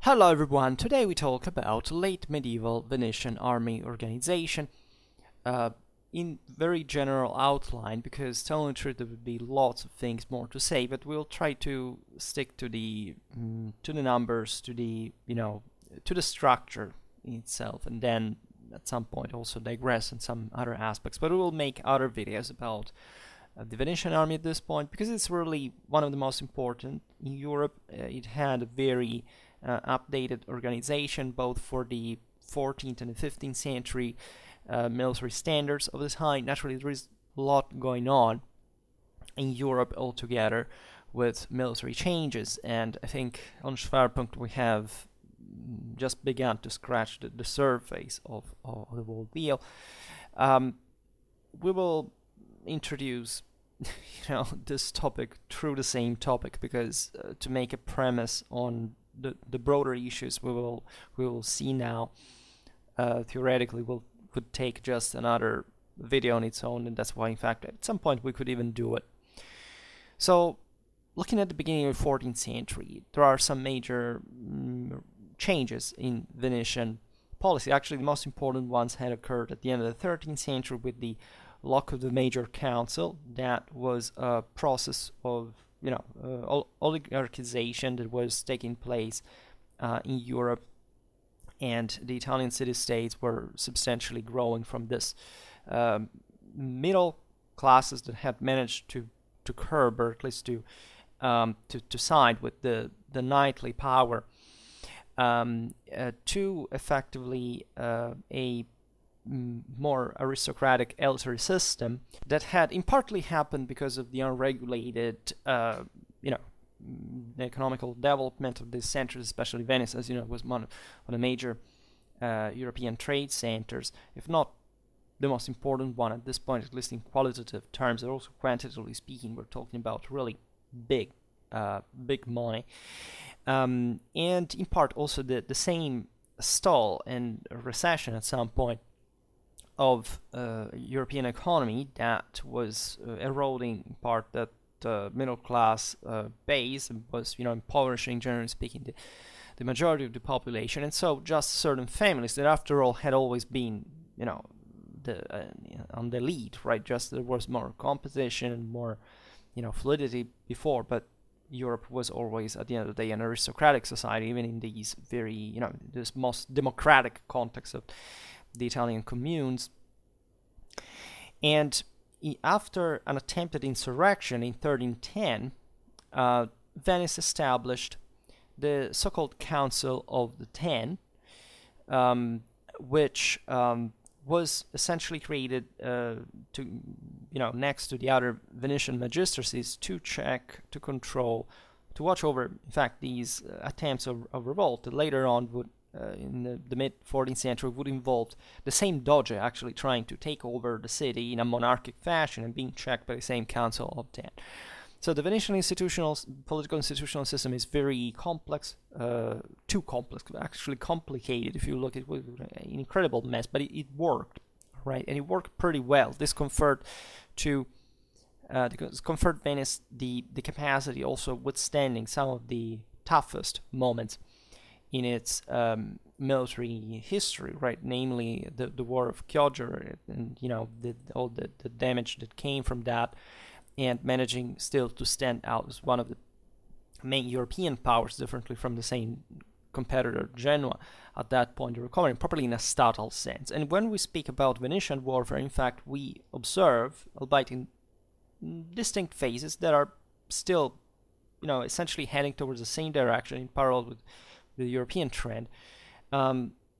Hello everyone, today we talk about late medieval Venetian army organization in very general outline, because telling the truth there would be lots of things more to say, but we'll try to stick to the numbers, to the structure itself, and then at some point also digress on some other aspects. But we will make other videos about the Venetian army at this point, because it's really one of the most important in Europe. It had a very updated organization, both for the 14th and the 15th century military standards of the time. Naturally, there is a lot going on in Europe altogether with military changes, and I think on Schwerpunkt we have just begun to scratch the surface of the whole deal. We will introduce this topic through the same topic, because to make a premise on the broader issues we will see now, theoretically would take just another video on its own, and that's why in fact at some point we could even do it. So looking at the beginning of the 14th century, there are some major changes in Venetian policy. Actually, the most important ones had occurred at the end of the 13th century with the lock of the Major Council. That was a process of oligarchization that was taking place in Europe, and the Italian city-states were substantially growing from this middle classes that had managed to curb, or at least to side with the knightly power, to effectively a more aristocratic elitary system that had in partly happened because of the unregulated the economical development of these centers, especially Venice, as you know, was one of the major European trade centers, if not the most important one at this point, at least in qualitative terms, but also quantitatively speaking. We're talking about really big money, and in part also the same stall and recession at some point of European economy that was eroding in part that middle class base, and was impoverishing, generally speaking, the majority of the population. And so just certain families that after all had always been on the lead, right? Just there was more competition and more fluidity before, but Europe was always at the end of the day an aristocratic society, even in these very this most democratic context of the Italian communes. And after an attempted insurrection in 1310, Venice established the so-called Council of the Ten, which was essentially created to next to the other Venetian magistracies to check, to control, to watch over, in fact, these attempts of revolt that later on would in the mid-14th century would involve the same Doge actually trying to take over the city in a monarchic fashion and being checked by the same Council of Ten. So the Venetian political institutional system is very complex, too complex, actually complicated. If you look, it was an incredible mess, but it worked, right? And it worked pretty well. This conferred Venice the capacity also withstanding some of the toughest moments in its military history, right? Namely the War of Chioggia, and all the damage that came from that, and managing still to stand out as one of the main European powers, differently from the same competitor Genoa at that point, recovering properly in a statal sense. And when we speak about Venetian warfare, in fact, we observe, albeit in distinct phases that are still essentially heading towards the same direction in parallel with the European trend,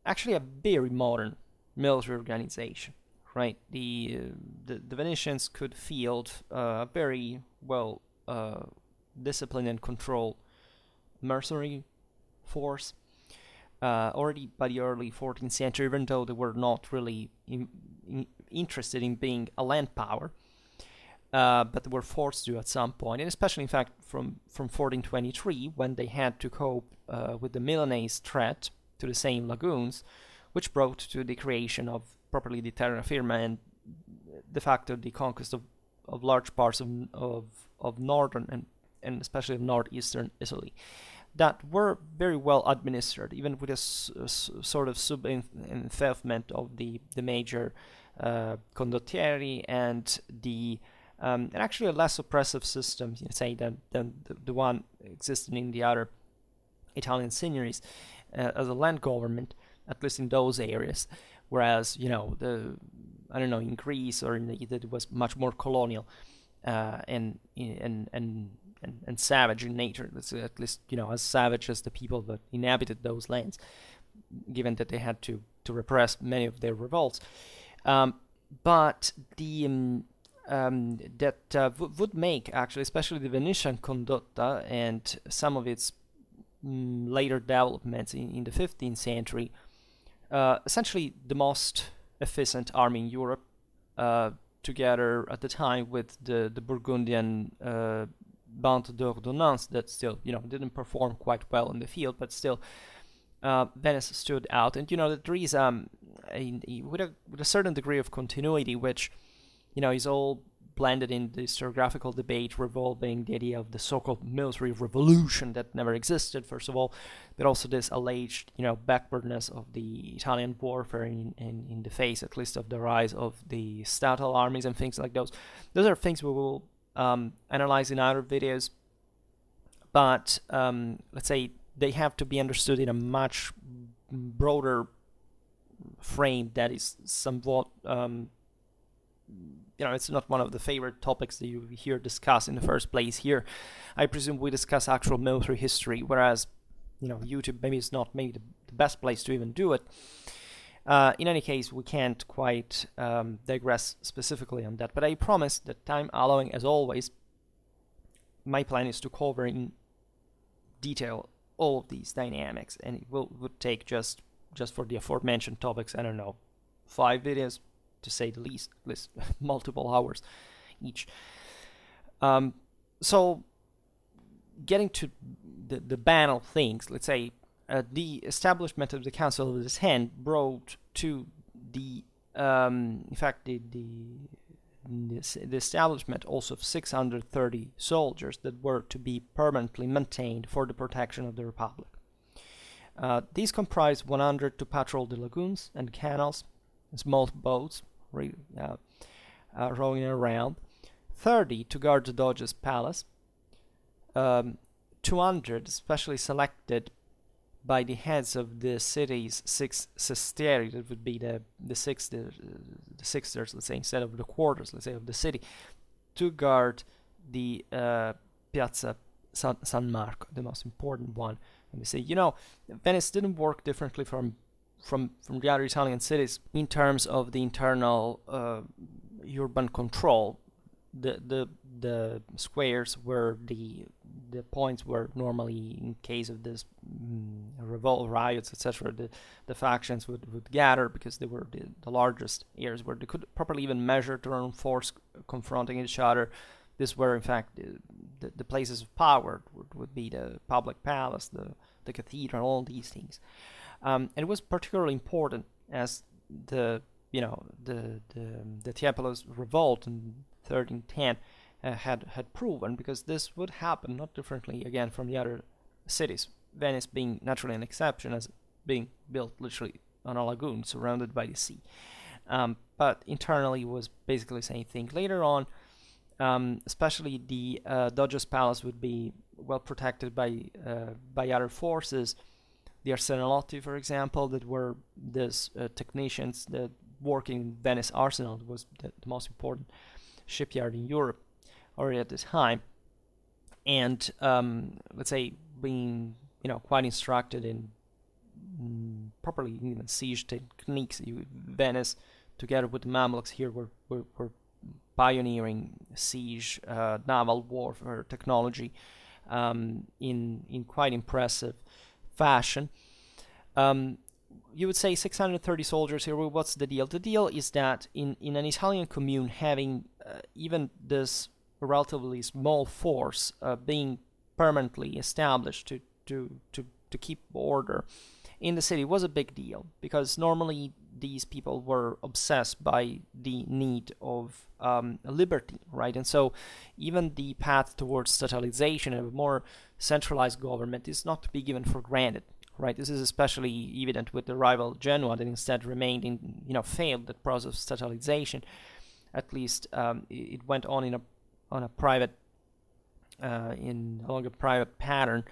actually a very modern military organization, right? The Venetians could field a very well disciplined and controlled mercenary force already by the early 14th century, even though they were not really interested in being a land power, but they were forced to at some point, and especially in fact from 1423, when they had to cope with the Milanese threat to the same lagoons, which brought to the creation of properly the terra firma and de facto the conquest of large parts of northern and especially of northeastern Italy. that were very well administered, even with a sort of sub-involvement of the major condottieri and and actually a less oppressive system, say, than the one existing in the other Italian signories as a land government, at least in those areas. Whereas, I don't know, in Greece or in Italy, it was much more colonial and savage in nature. At least, as savage as the people that inhabited those lands, given that they had to repress many of their revolts. But that would make, actually, especially the Venetian condotta and some of its later developments in the 15th century, essentially the most efficient army in Europe, together at the time with the Burgundian Bande d'Ordonnance that still, didn't perform quite well in the field, but still Venice stood out. And, that there is with a certain degree of continuity, which, is all blended in the historiographical debate revolving the idea of the so-called military revolution that never existed, first of all, but also this alleged, backwardness of the Italian warfare in the face, at least, of the rise of the statale armies and things like those. Those are things we will analyze in other videos, but let's say they have to be understood in a much broader frame that is somewhat it's not one of the favorite topics that you hear discussed in the first place. Here, I presume we discuss actual military history, whereas, YouTube maybe is not maybe the best place to even do it. In any case, we can't quite digress specifically on that, but I promise that, time allowing, as always, my plan is to cover in detail all of these dynamics, and it would take just for the aforementioned topics, I don't know, 5 videos, to say the least, at least multiple hours each. So, getting to the banal things, let's say, the establishment of the Council of the Ten brought to the, in fact, the establishment also of 630 soldiers that were to be permanently maintained for the protection of the Republic. These comprised 100 to patrol the lagoons and canals, small boats, rowing around, 30 to guard the Doge's palace, 200 specially selected by the heads of the city's 6 sestieri, that would be the sixters, let's say, instead of the quarters, let's say, of the city, to guard the Piazza San Marco, the most important one. And they say, Venice didn't work differently from the other Italian cities in terms of the internal urban control. The squares were the points where normally, in case of this revolt, riots, etc., the factions would gather, because they were the largest areas where they could properly even measure their own force confronting each other. These were, in fact, the places of power. Would be the public palace, the cathedral, all these things. And it was particularly important as the Tiepolo's revolt in 1310 had proven, because this would happen not differently again from the other cities. Venice being naturally an exception, as being built literally on a lagoon surrounded by the sea. But internally was basically the same thing. Later on, especially the Doge's palace would be well protected by other forces. The Arsenalotti, for example, that were these technicians that work in Venice Arsenal, was the most important shipyard in Europe already at this time, and let's say being quite instructed in properly even siege techniques. Venice, together with the Mamluks here, were pioneering siege naval warfare technology in quite impressive fashion. You would say 630 soldiers here. Well, what's the deal? The deal is that in an Italian commune, having even this relatively small force being permanently established to keep order in the city was a big deal, because normally these people were obsessed by the need of liberty, right? And so even the path towards statalization and a more centralized government is not to be given for granted, right? This is especially evident with the rival Genoa that instead remained in, failed the process of statalization. At least it went on on a private, along a private pattern,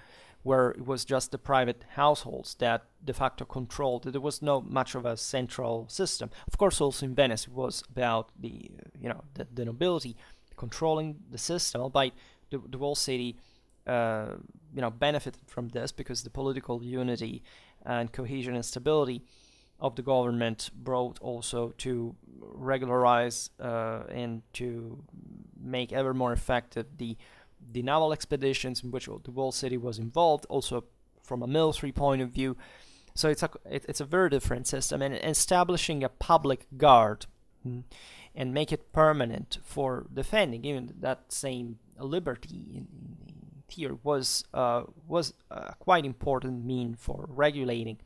where it was just the private households that de facto controlled. There was no much of a central system. Of course, also in Venice, it was about the nobility controlling the system, albeit the whole city benefited from this, because the political unity and cohesion and stability of the government brought also to regularize and to make ever more effective the naval expeditions in which the whole city was involved, also from a military point of view. So it's a very different system, and establishing a public guard and make it permanent for defending even that same liberty in theory was a quite important mean for regulating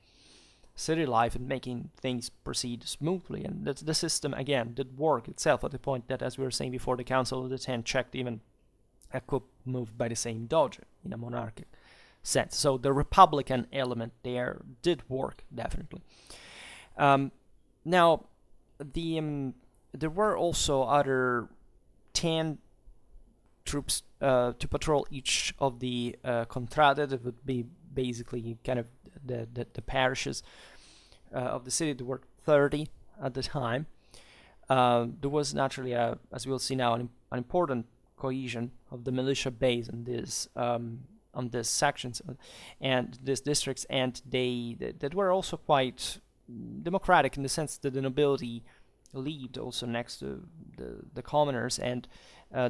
city life and making things proceed smoothly. And the system again did work itself, at the point that, as we were saying before, the Council of the Ten checked even a coup moved by the same Doge in a monarchic sense. So the republican element there did work, definitely. Now, there were also other 10 troops to patrol each of the contrade. That would be basically kind of the parishes of the city. There were 30 at the time. There was naturally, as we'll see now, an important cohesion of the militia base on these sections and these districts, and that were also quite democratic in the sense that the nobility lived also next to the commoners, and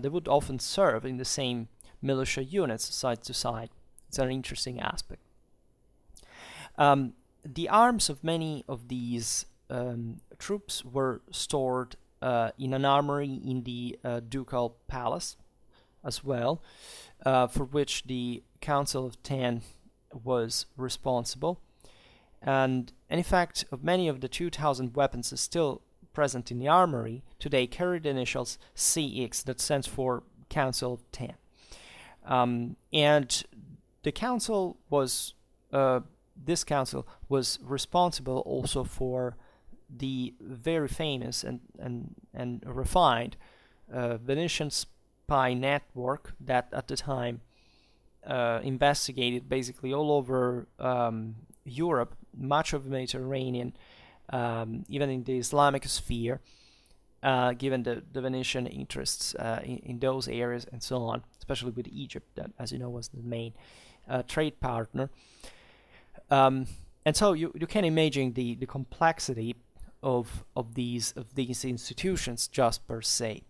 they would often serve in the same militia units side to side. It's an interesting aspect. The arms of many of these troops were stored in an armory in the ducal palace as well, for which the Council of Ten was responsible. And in fact, of many of the 2,000 weapons still present in the armory today carry the initials CX, that stands for Council of Ten. And the council was this council was responsible also for the very famous and refined Venetian spy network that at the time investigated basically all over Europe, much of the Mediterranean, even in the Islamic sphere, given the Venetian interests in those areas and so on, especially with Egypt, that, as you know, was the main trade partner. And so you can imagine the complexity of these institutions just per se.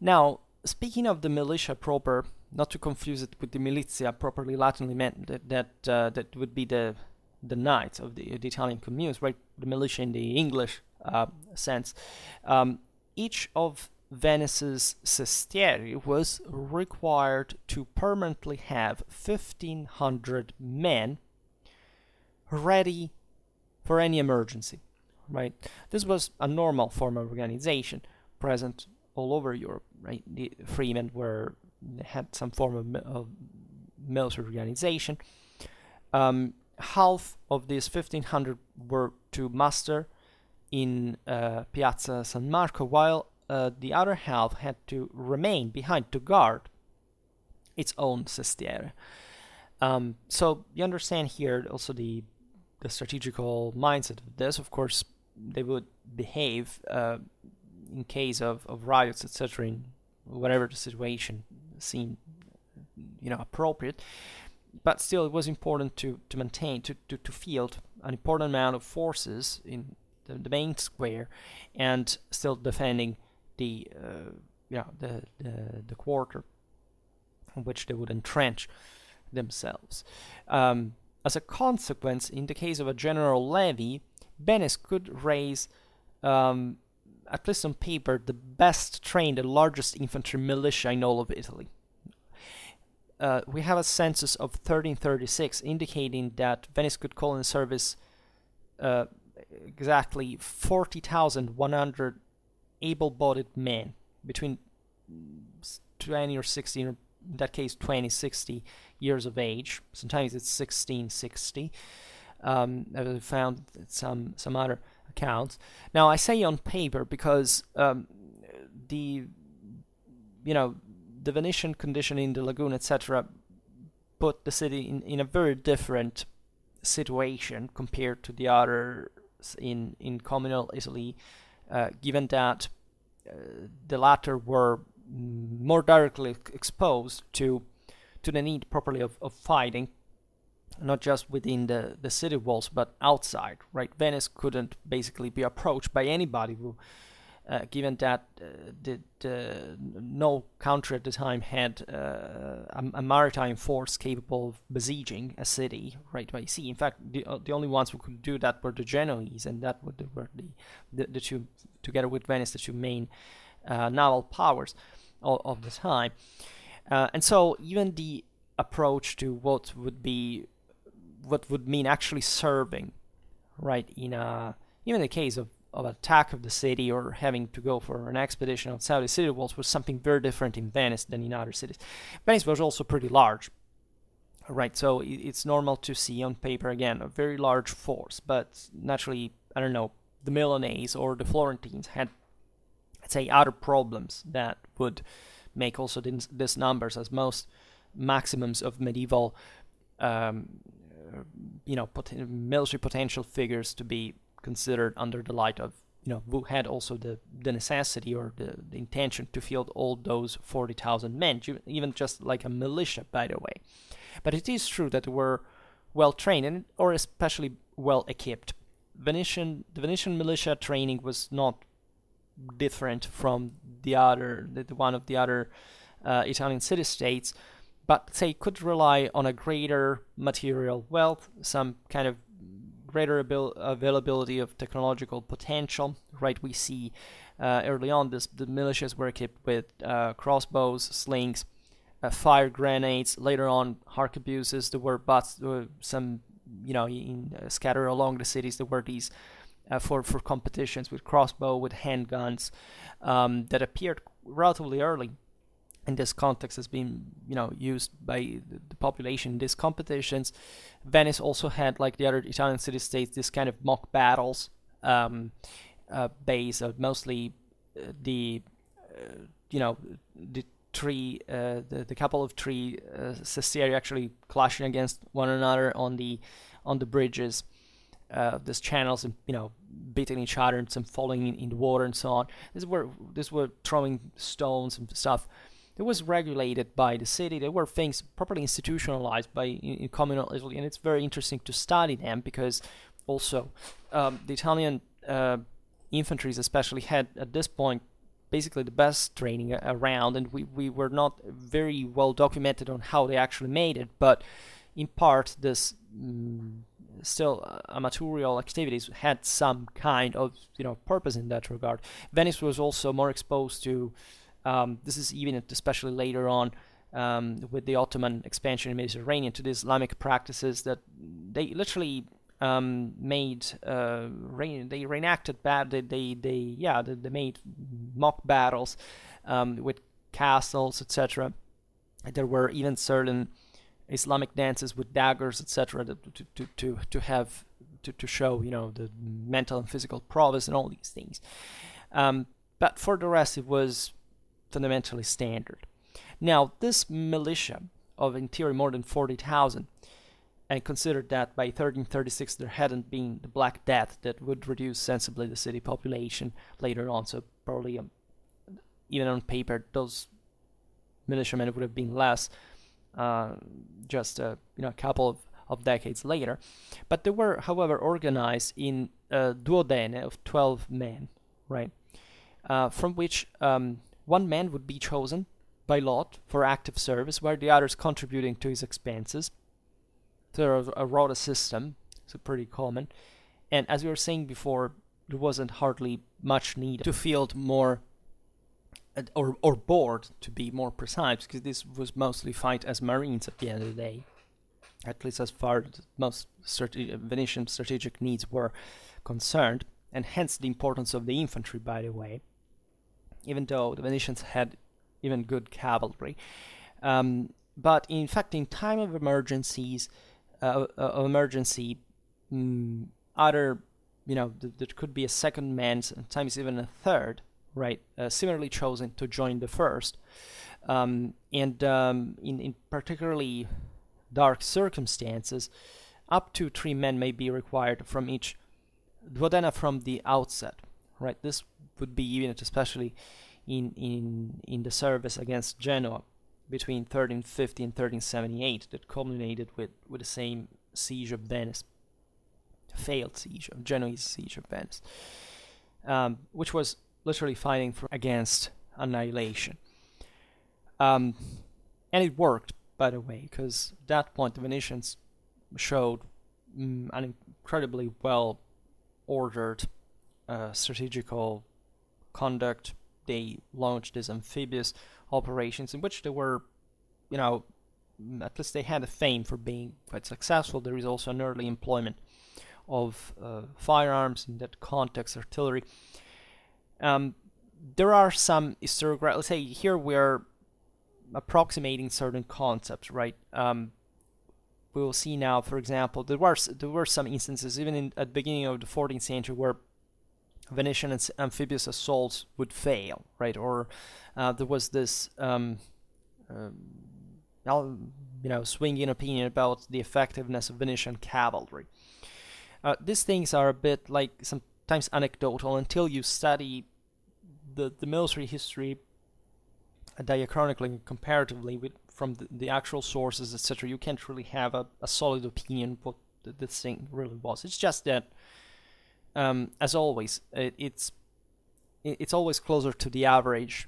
Now, speaking of the militia proper, not to confuse it with the militia, properly Latinly meant that would be the knights of the Italian communes, right? The militia in the English sense. Each of Venice's sestieri was required to permanently have 1,500 men ready for any emergency, right? This was a normal form of organization present all over Europe, right? The freemen had some form of military organization. Half of these 1,500 were to muster in Piazza San Marco, while the other half had to remain behind to guard its own sestiere. So you understand here also the strategical mindset of this. Of course, they would behave in case of riots, etc., in whatever the situation seemed appropriate. But still, it was important to maintain, to field an important amount of forces in the main square, and still defending the quarter in which they would entrench themselves. As a consequence, in the case of a general levy, Venice could raise, at least on paper, the best trained and largest infantry militia in all of Italy. We have a census of 1336 indicating that Venice could call in service exactly 40,100 able-bodied men between 20 or 16, or in that case 20, 60 years of age. Sometimes it's 16, 60. I found some other accounts. Now I say on paper because the Venetian condition in the lagoon, etc., put the city in a very different situation compared to the others in communal Italy, given that the latter were more directly exposed to the need properly of fighting, not just within the city walls but outside, right? Venice couldn't basically be approached by anybody who, given that no country at the time had a maritime force capable of besieging a city right by sea. In fact, the only ones who could do that were the Genoese, and that were the two, together with Venice, the two main naval powers of the time. And so even the approach to what would mean actually serving, right, even the case of attack of the city or having to go for an expedition outside the city walls was something very different in Venice than in other cities. Venice was also pretty large, right? So it's normal to see on paper, again, a very large force, but naturally, I don't know, the Milanese or the Florentines had, let's say, other problems that would make also these numbers as most maximums of medieval military potential figures to be considered under the light of, who had also the necessity or the intention to field all those 40,000 men, even just like a militia, by the way. But it is true that they were well trained or especially well equipped. The Venetian militia training was not different from the one of the other Italian city-states, but they could rely on a greater material wealth, some kind of greater availability of technological potential, right? We see early on the militias were equipped with crossbows, slings, fire grenades. Later on, arquebuses. There were some, scattered along the cities. There were these for competitions with crossbow, with handguns that appeared relatively early. In this context, has been used by the population in these competitions. Venice also had, like the other Italian city-states, this kind of mock battles based on mostly the couple of three sestieri actually clashing against one another on the bridges, these channels, and beating each other and some falling in the water and so on. These were throwing stones and stuff. It was regulated by the city. There were things properly institutionalized in communal Italy, and it's very interesting to study them because also the Italian infantries especially had at this point basically the best training around, and we were not very well documented on how they actually made it, but in part this still amatorial activities had some kind of purpose in that regard. Venice was also more exposed to this is even especially later on with the Ottoman expansion in the Mediterranean, to the Islamic practices that they literally they reenacted they made mock battles with castles, etc. There were even certain Islamic dances with daggers, etc. to show the mental and physical prowess and all these things. But for the rest, it was fundamentally standard. Now, this militia of in theory more than 40,000, and considered that by 1336 there hadn't been the Black Death that would reduce sensibly the city population later on, so probably even on paper those militiamen would have been less just a couple of decades later. But they were, however, organized in duodene of 12 men, right? From which one man would be chosen by lot for active service, where the others contributing to his expenses. So a rota system, so pretty common. And as we were saying before, there wasn't hardly much need to field more, or board, to be more precise, because this was mostly fight as marines at the end of the day. at least as far as most Venetian strategic needs were concerned, and hence the importance of the infantry, by the way, even though the Venetians had even good cavalry. But in fact, in time of emergencies, other, there could be a second man, sometimes even a third, right, similarly chosen to join the first. In particularly dark circumstances, up to 3 men may be required from each duodenum from the outset, right? This would be even especially in the service against Genoa between 1350 and 1378 that culminated with the same siege of Venice, failed siege of Genoese siege of Venice, which was literally fighting against annihilation. And it worked, by the way, because at that point the Venetians showed an incredibly well-ordered strategical conduct. They launched these amphibious operations in which they were, at least they had a fame for being quite successful. There is also an early employment of firearms in that context, artillery. There are some historiographical, let's say here we're approximating certain concepts, right? We will see now, for example, there were some instances even at the beginning of the 14th century where Venetian amphibious assaults would fail, right? Or there was this swinging opinion about the effectiveness of Venetian cavalry. These things are a bit like sometimes anecdotal until you study the military history diachronically and comparatively from the actual sources, etc. You can't really have a solid opinion what this thing really was. It's just that, as always, it's always closer to the average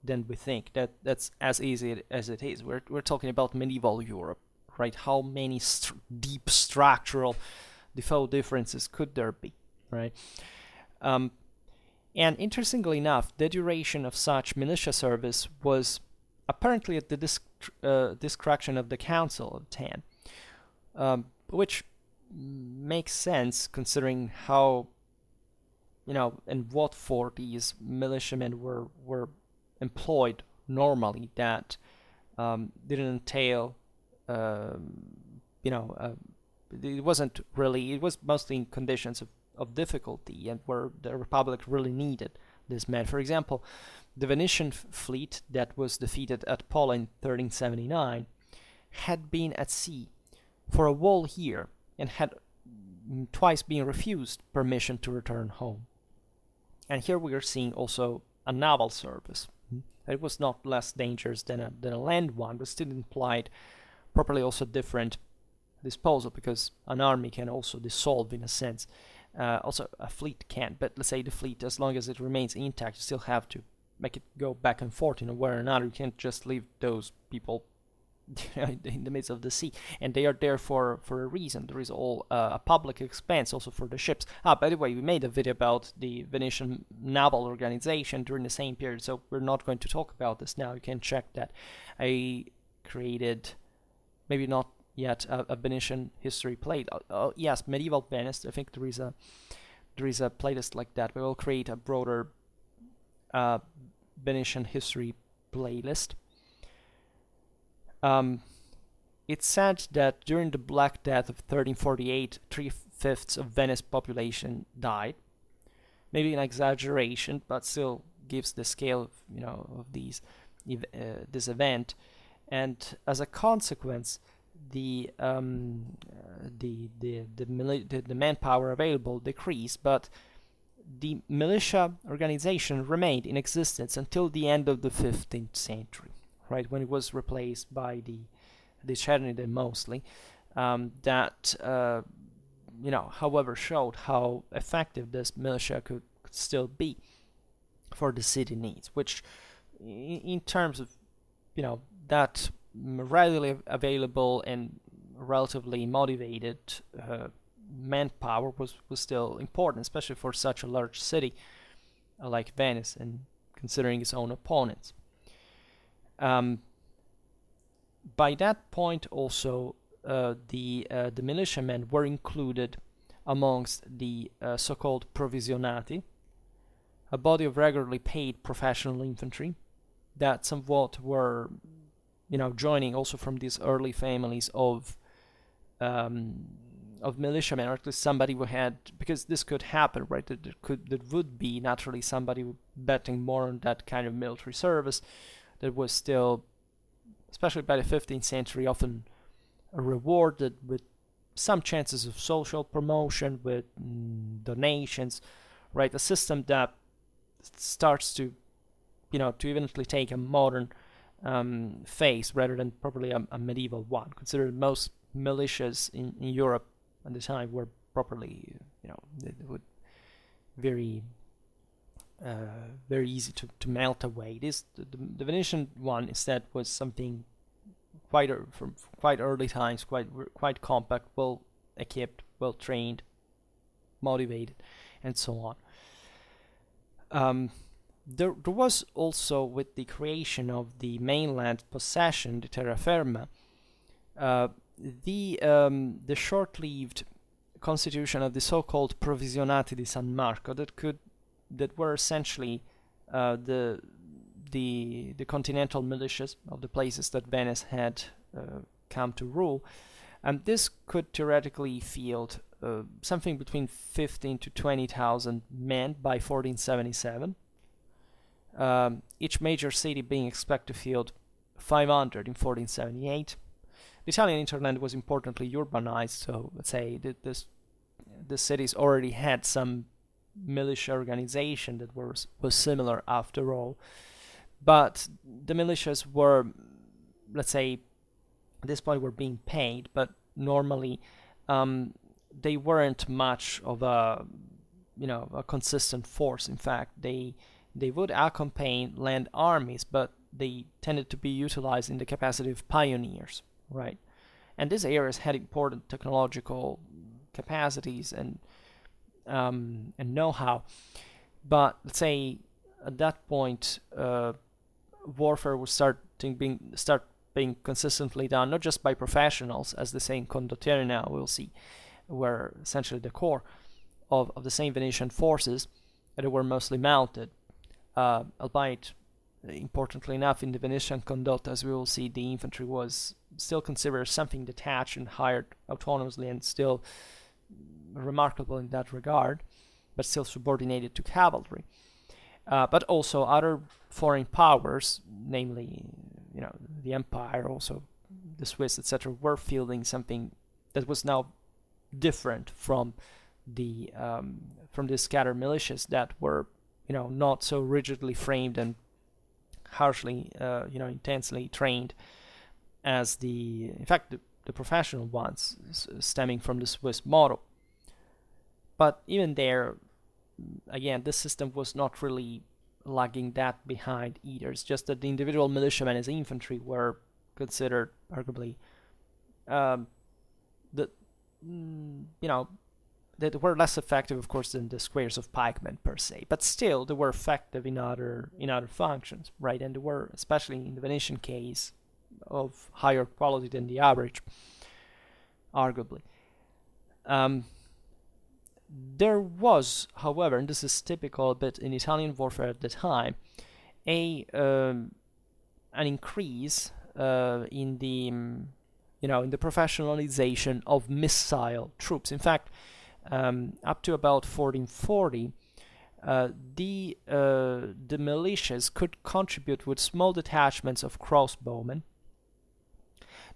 than we think. That's as easy as it is. We're talking about medieval Europe, right? How many deep structural default differences could there be, right? And interestingly enough, the duration of such militia service was apparently at the discretion of the Council of Ten, which makes sense considering how, and what for these militiamen were employed normally. That didn't entail, it wasn't really. It was mostly in conditions of difficulty and where the Republic really needed this men. For example, the Venetian fleet that was defeated at Pola in 1379 had been at sea for a whole year and had twice been refused permission to return home. And here we are seeing also a naval service. It was not less dangerous than a land one, but still implied properly also different disposal, because an army can also dissolve in a sense. Also, a fleet can, but let's say the fleet, as long as it remains intact, you still have to make it go back and forth in a way or another. You can't just leave those people in the midst of the sea, and they are there for a reason. There is all a public expense also for the ships. By the way, we made a video about the Venetian naval organization during the same period, so we're not going to talk about this now. You can check that. I created, maybe not yet, a Venetian history plate. Yes, medieval Venice. I think there is a playlist like that. We will create a broader Venetian history playlist. It's said that during the Black Death of 1348, 3/5 of Venice population died. Maybe an exaggeration, but still gives the scale of this event. And as a consequence, the manpower available decreased, but the militia organization remained in existence until the end of the 15th century, right, when it was replaced by the Cernide mostly, however, showed how effective this militia could still be for the city needs, which in terms of that readily available and relatively motivated manpower was still important, especially for such a large city like Venice, and considering its own opponents. By that point also, the militiamen were included amongst the so-called provisionati, a body of regularly paid professional infantry that somewhat were, joining also from these early families of militiamen, or at least somebody who had, because this could happen, right? There would be naturally somebody betting more on that kind of military service that was still, especially by the 15th century, often rewarded with some chances of social promotion, with donations, right? A system that starts to, to eventually take a modern phase rather than probably a medieval one. Consider most militias in Europe at the time were properly, they would very easy to melt away. The Venetian one instead was something from quite early times, quite compact, well equipped, well trained, motivated, and so on. There was also, with the creation of the mainland possession, the terra firma, the short-lived constitution of the so-called Provisionati di San Marco that were essentially the continental militias of the places that Venice had come to rule, and this could theoretically field something between 15 to 20,000 men by 1477. Each major city being expected to field 500 in 1478. The Italian hinterland was importantly urbanized, so let's say that the cities already had some militia organization that was similar after all. But the militias were, let's say, at this point were being paid, but normally they weren't much of a consistent force. In fact, they would accompany land armies, but they tended to be utilized in the capacity of pioneers, right? And these areas had important technological capacities and know-how. But let's say at that point, warfare would start being consistently done, not just by professionals, as the same condottieri now we'll see, were essentially the core of the same Venetian forces, that were mostly mounted. Albeit, importantly enough, in the Venetian condotta, as we will see, the infantry was still considered something detached and hired autonomously, and still remarkable in that regard, but still subordinated to cavalry. But also other foreign powers, namely, the Empire, also the Swiss, etc., were fielding something that was now different from the scattered militias that were, not so rigidly framed and harshly, intensely trained as in fact, the professional ones, stemming from the Swiss model. But even there, again, this system was not really lagging that behind either. It's just that the individual militiamen as infantry were considered arguably that were less effective, of course, than the squares of pikemen per se, but still they were effective in other functions, right? And they were, especially in the Venetian case, of higher quality than the average, arguably. There was, however, and this is typical a bit in Italian warfare at the time, an increase in the professionalization of missile troops. In fact, up to about 1440, the militias could contribute with small detachments of crossbowmen,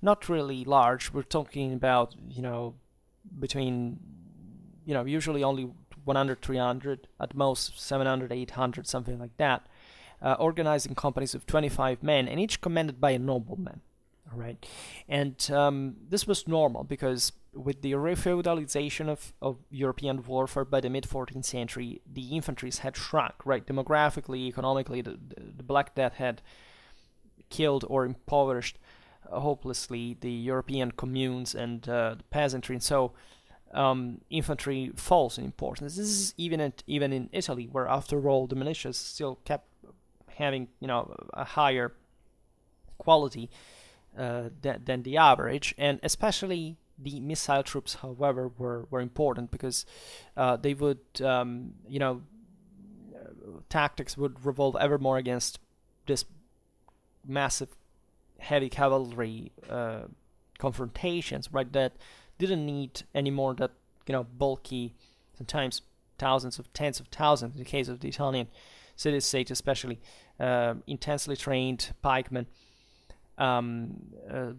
not really large. We're talking about between usually only 100, 300, at most 700, 800, something like that, organized in companies of 25 men, and each commanded by a nobleman. All right, and this was normal because with the refeudalization of European warfare by the mid-14th century, the infantries had shrunk, right? Demographically, economically, the Black Death had killed or impoverished hopelessly the European communes and the peasantry, and so infantry falls in importance. This is even in Italy, where after all the militias still kept having a higher quality than the average, and especially the missile troops, however, were important because they would, tactics would revolve ever more against this massive heavy cavalry confrontations, right? That didn't need anymore that bulky, sometimes tens of thousands in the case of the Italian city-states, especially intensely trained pikemen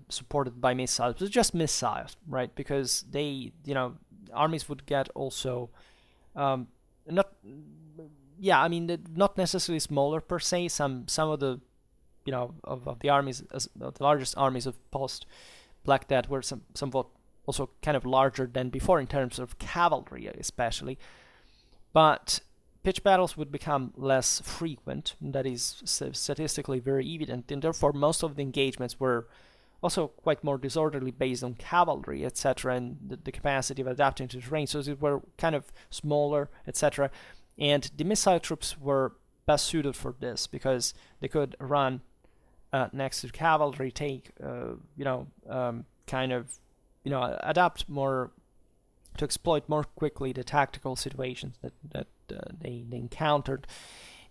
supported by missiles. It was just missiles, right? Because they, armies would get also not necessarily smaller per se. Some of the of the armies, of the largest armies of post Black Death were somewhat also kind of larger than before in terms of cavalry, especially. But pitched battles would become less frequent. That is statistically very evident, and therefore most of the engagements were also quite more disorderly based on cavalry, etc., and the capacity of adapting to terrain. So they were kind of smaller, etc. And the missile troops were best suited for this because they could run next to cavalry, take, adapt more to exploit more quickly the tactical situations that they encountered,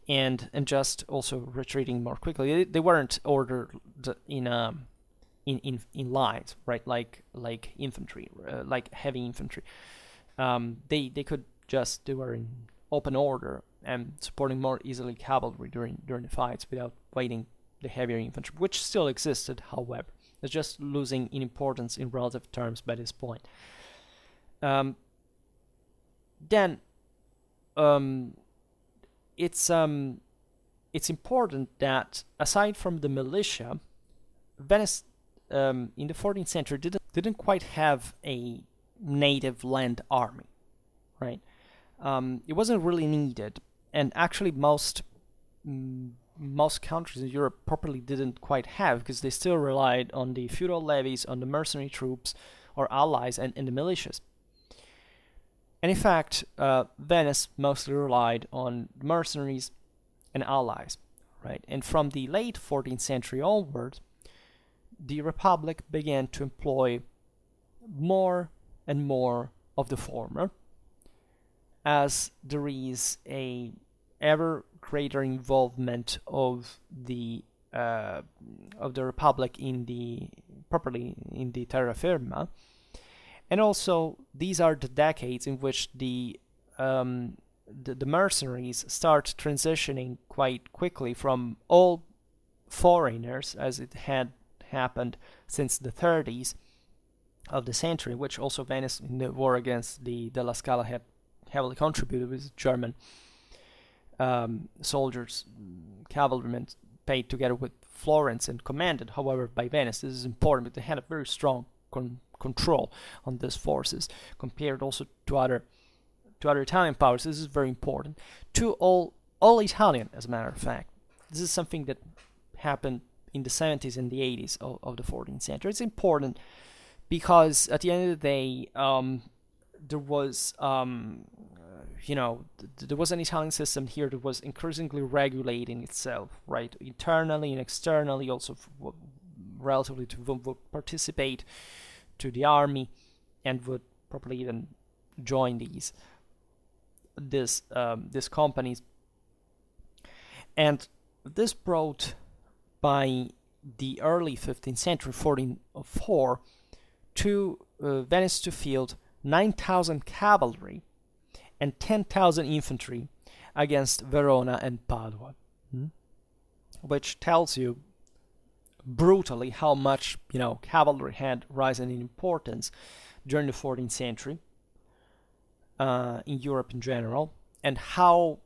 and just also retreating more quickly. They weren't ordered in lines, right? Like infantry, like heavy infantry. They were in open order and supporting more easily cavalry during the fights without waiting the heavier infantry, which still existed, however. It's just losing in importance in relative terms by this point. Then it's important that aside from the militia, Venice in the 14th century didn't quite have a native land army, right? It wasn't really needed, and actually most countries in Europe properly didn't quite have, because they still relied on the feudal levies, on the mercenary troops or allies, and the militias. And in fact, Venice mostly relied on mercenaries and allies, right? And from the late 14th century onward, the Republic began to employ more and more of the former, as there is a ever greater involvement of the Republic in the terra firma. And also, these are the decades in which the mercenaries start transitioning quite quickly from all foreigners, as it had happened since the 30s of the century, which also Venice in the war against the La Scala had heavily contributed with German soldiers, cavalrymen paid together with Florence and commanded, however, by Venice. This is important because they had a very strong control on these forces compared also to other Italian powers. This is very important to all Italian, as a matter of fact. This is something that happened in the 70s and the 80s of the 14th century. It's important because at the end of the day, there was there was an Italian system here that was increasingly regulating itself, right, internally and externally, also relatively would participate to the army and would probably even join these companies. And this brought, by the early 15th century, 1404, to Venice to field 9,000 cavalry and 10,000 infantry against Verona and Padua, which tells you brutally how much cavalry had risen in importance during the 14th century in Europe in general, and how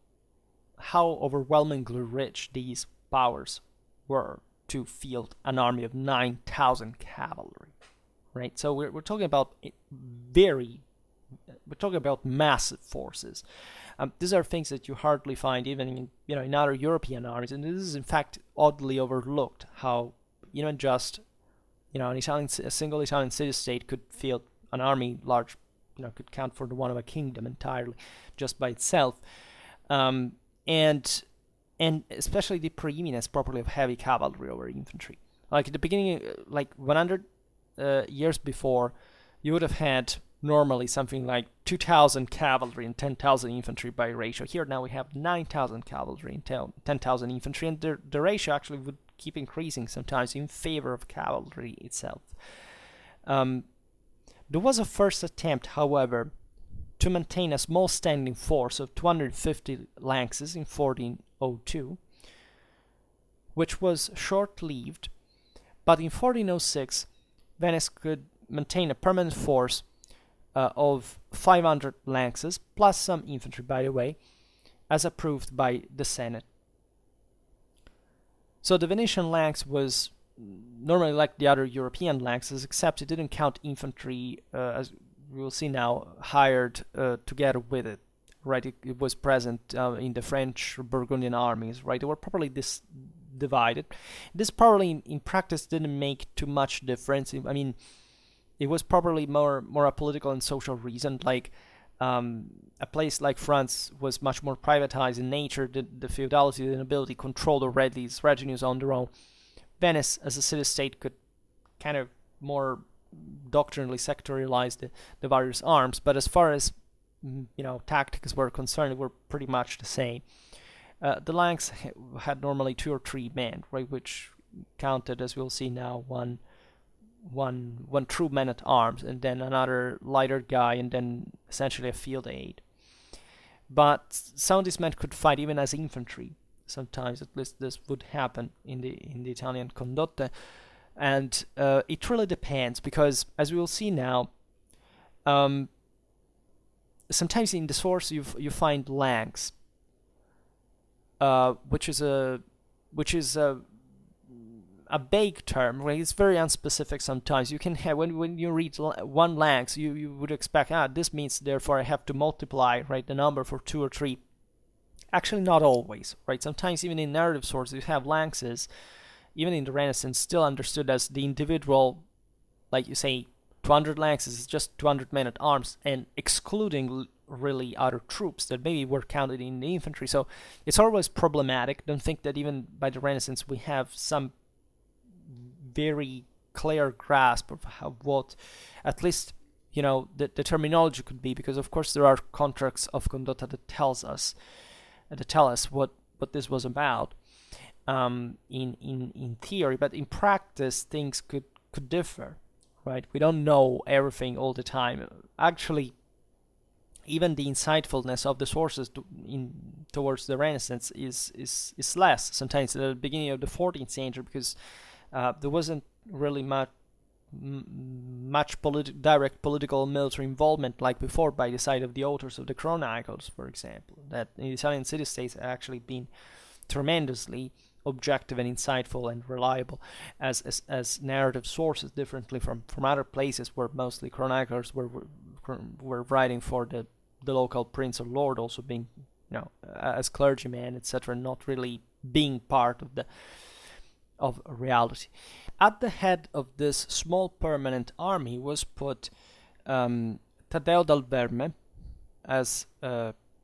overwhelmingly rich these powers were to field an army of 9,000 cavalry, right? So we're talking about massive forces. These are things that you hardly find even in other European armies, and this is in fact oddly overlooked. How a single Italian city-state could field an army large, could count for the one of a kingdom entirely, just by itself, and especially the preeminence properly of heavy cavalry over infantry. Like at the beginning, like 100 years before, you would have had normally something like 2,000 cavalry and 10,000 infantry by ratio. Here now we have 9,000 cavalry and 10,000 infantry, and the ratio actually would keep increasing sometimes in favor of cavalry itself. There was a first attempt, however, to maintain a small standing force of 250 lances in 1402, which was short-lived, but in 1406 Venice could maintain a permanent force of 500 lances, plus some infantry, by the way, as approved by the Senate. So the Venetian lance was normally like the other European lances, except it didn't count infantry, as we will see now, hired together with it. Right, it was present in the French Burgundian armies. Right, they were probably divided. This probably in practice didn't make too much difference. I mean, it was probably more a political and social reason. Like a place like France was much more privatized in nature. The feudality, the nobility controlled already these revenues on their own. Venice, as a city-state, could kind of more doctrinally sectorialize the various arms, but as far as tactics were concerned, they were pretty much the same. The lance had normally 2 or 3 men, right, which counted, as we'll see now, one true man at arms, and then another lighter guy, and then essentially a field aide. But some of these men could fight even as infantry. Sometimes, at least, this would happen in the Italian condotte, and it really depends, because as we will see now, sometimes in the source you find lance, which is a vague term, right? It's very unspecific sometimes. You can have, when you read one lance, you would expect, this means therefore I have to multiply, right, the number for 2 or 3. Actually, not always, right? Sometimes even in narrative sources you have lances, even in the Renaissance, still understood as the individual, like you say, 200 lances is just 200 men at arms, and excluding really other troops that maybe were counted in the infantry. So it's always problematic. Don't think that even by the Renaissance we have some very clear grasp of what, at least, the terminology could be, because of course there are contracts of condotta that tell us what this was about in theory, but in practice things could differ, right? We don't know everything all the time. Actually, even the insightfulness of the sources towards the Renaissance is less sometimes at the beginning of the 14th century, because there wasn't really much direct political military involvement like before by the side of the authors of the Chronicles, for example. That in the Italian city-states have actually been tremendously objective and insightful and reliable as narrative sources, differently from other places where mostly chroniclers were writing for the local prince or lord, also being as clergymen, etc., not really being part of reality. At the head of this small permanent army was put Taddeo dal Verme as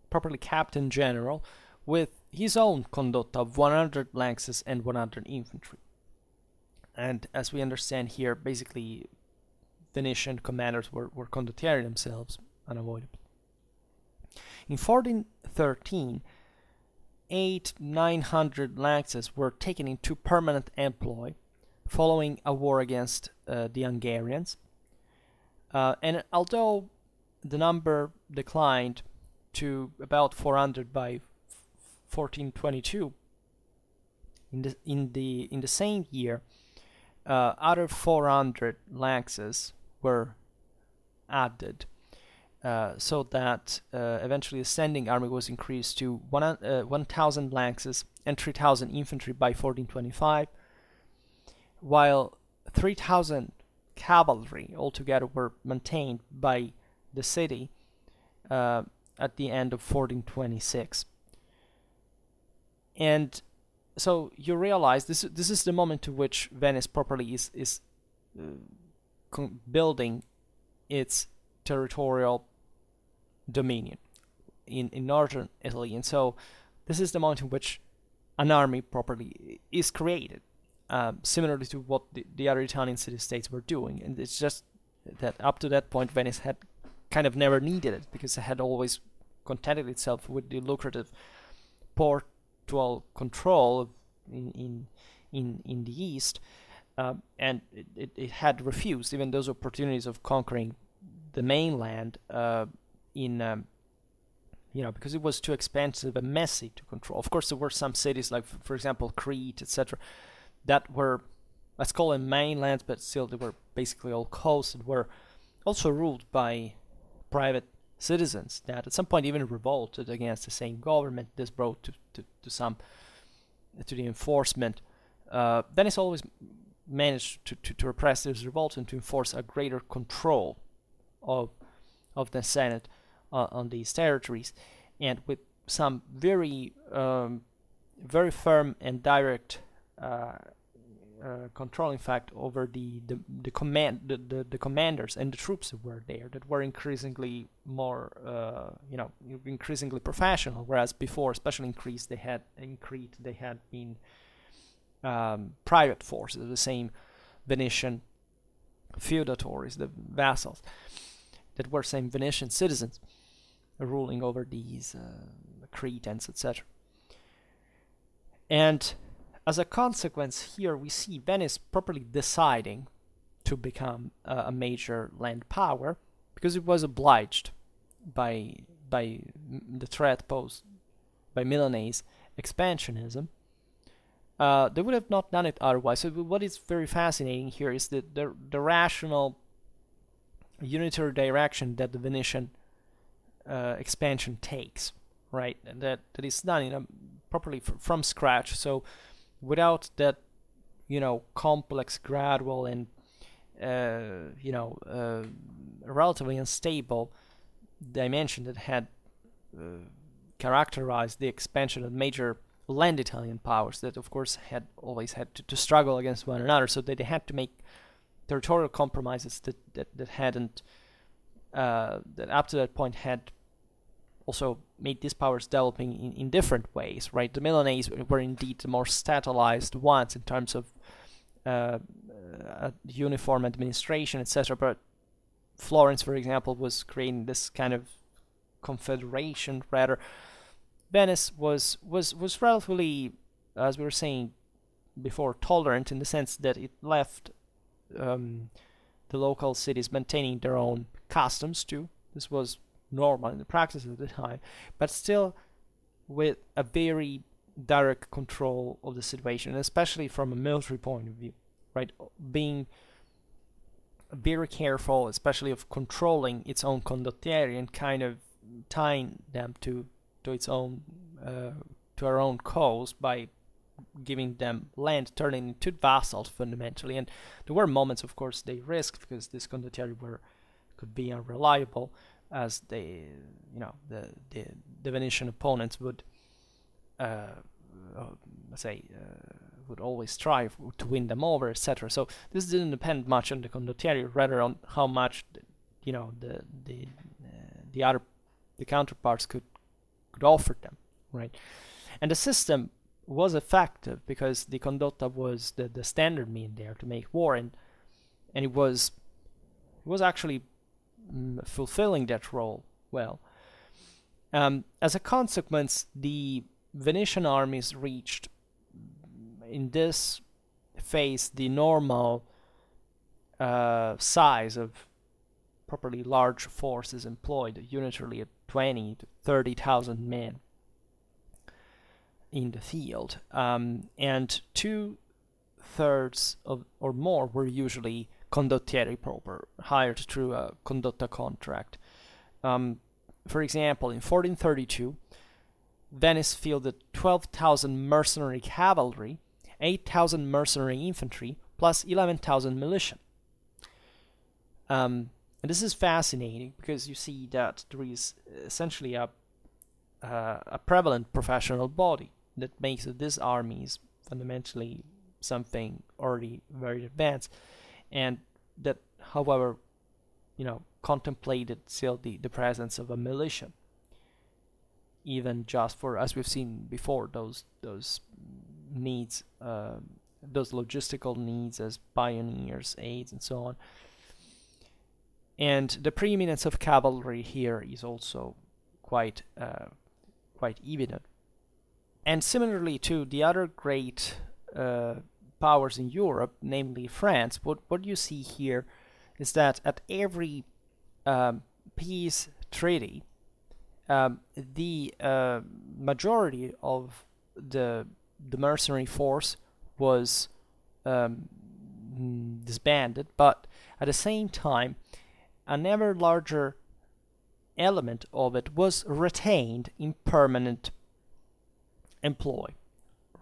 properly captain general, with his own condotta of 100 lances and 100 infantry. And as we understand here, basically Venetian commanders were condottieri themselves, unavoidably. In 1413, 900 lances were taken into permanent employ following a war against the Hungarians. And although the number declined to about 400 by 1422, in the same year, other 400 lances were added, so that eventually the standing army was increased to 1,000 lances and 3,000 infantry by 1425, while 3,000 cavalry altogether were maintained by the city at the end of 1426. And so you realize this is the moment to which Venice properly is building its territorial dominion in northern Italy, and so this is the moment in which an army properly is created. similarly to what the other Italian city-states were doing. And it's just that up to that point, Venice had kind of never needed it, because it had always contented itself with the lucrative portual control in the east, and it had refused even those opportunities of conquering the mainland because it was too expensive and messy to control. Of course, there were some cities like, for example, Crete, etc., that were, let's call them mainlands, but still they were basically all coast, and were also ruled by private citizens that at some point even revolted against the same government. This brought to the enforcement. Venice always managed to repress this revolt and to enforce a greater control of the Senate on these territories, and with some very firm and direct control, in fact, over the commanders and the troops that were there, that were increasingly more increasingly professional, whereas before, especially in Crete, they had been private forces, the same Venetian feudatories, the vassals, that were same Venetian citizens ruling over these Cretans, etc. And as a consequence, here we see Venice properly deciding to become a major land power, because it was obliged by the threat posed by Milanese expansionism. They would have not done it otherwise. So what is very fascinating here is that the rational unitary direction that the Venetian expansion takes, right? And that is done properly from scratch. So without that, complex, gradual, and relatively unstable dimension that had characterized the expansion of major land Italian powers, that of course had always had to struggle against one another, so that they had to make territorial compromises that hadn't that up to that point had also made these powers developing in different ways, right? The Milanese were indeed the more statalized ones in terms of uniform administration, etc. But Florence, for example, was creating this kind of confederation. Rather, Venice was relatively, as we were saying before, tolerant in the sense that it left the local cities maintaining their own customs too. This was normal in the practice at the time, but still with a very direct control of the situation, especially from a military point of view, right? Being very careful, especially of controlling its own condottieri and kind of tying them to its own to our own cause by giving them land, turning into vassals fundamentally. And there were moments, of course, they risked, because this condottieri could be unreliable, as the Venetian opponents would would always strive to win them over, etc. So this didn't depend much on the condottieri, rather on how much the counterparts could offer them, right? And the system was effective because the condotta was the standard mean there to make war, and it was actually fulfilling that role well. As a consequence, the Venetian armies reached in this phase the normal size of properly large forces employed unitarily at 20 to 30,000 men in the field, and 2/3 of or more were usually condottieri proper, hired through a condotta contract. For example, in 1432, Venice fielded 12,000 mercenary cavalry, 8,000 mercenary infantry, plus 11,000 militia. And this is fascinating because you see that there is essentially a prevalent professional body that makes these armies fundamentally something already very advanced, and that, however, contemplated still the presence of a militia, even just for, as we've seen before, those needs those logistical needs as pioneers, aids, and so on. And the preeminence of cavalry here is also quite evident. And similarly to the other great powers in Europe, namely France, what you see here is that at every peace treaty, the majority of the mercenary force was disbanded, but at the same time, an ever larger element of it was retained in permanent employ,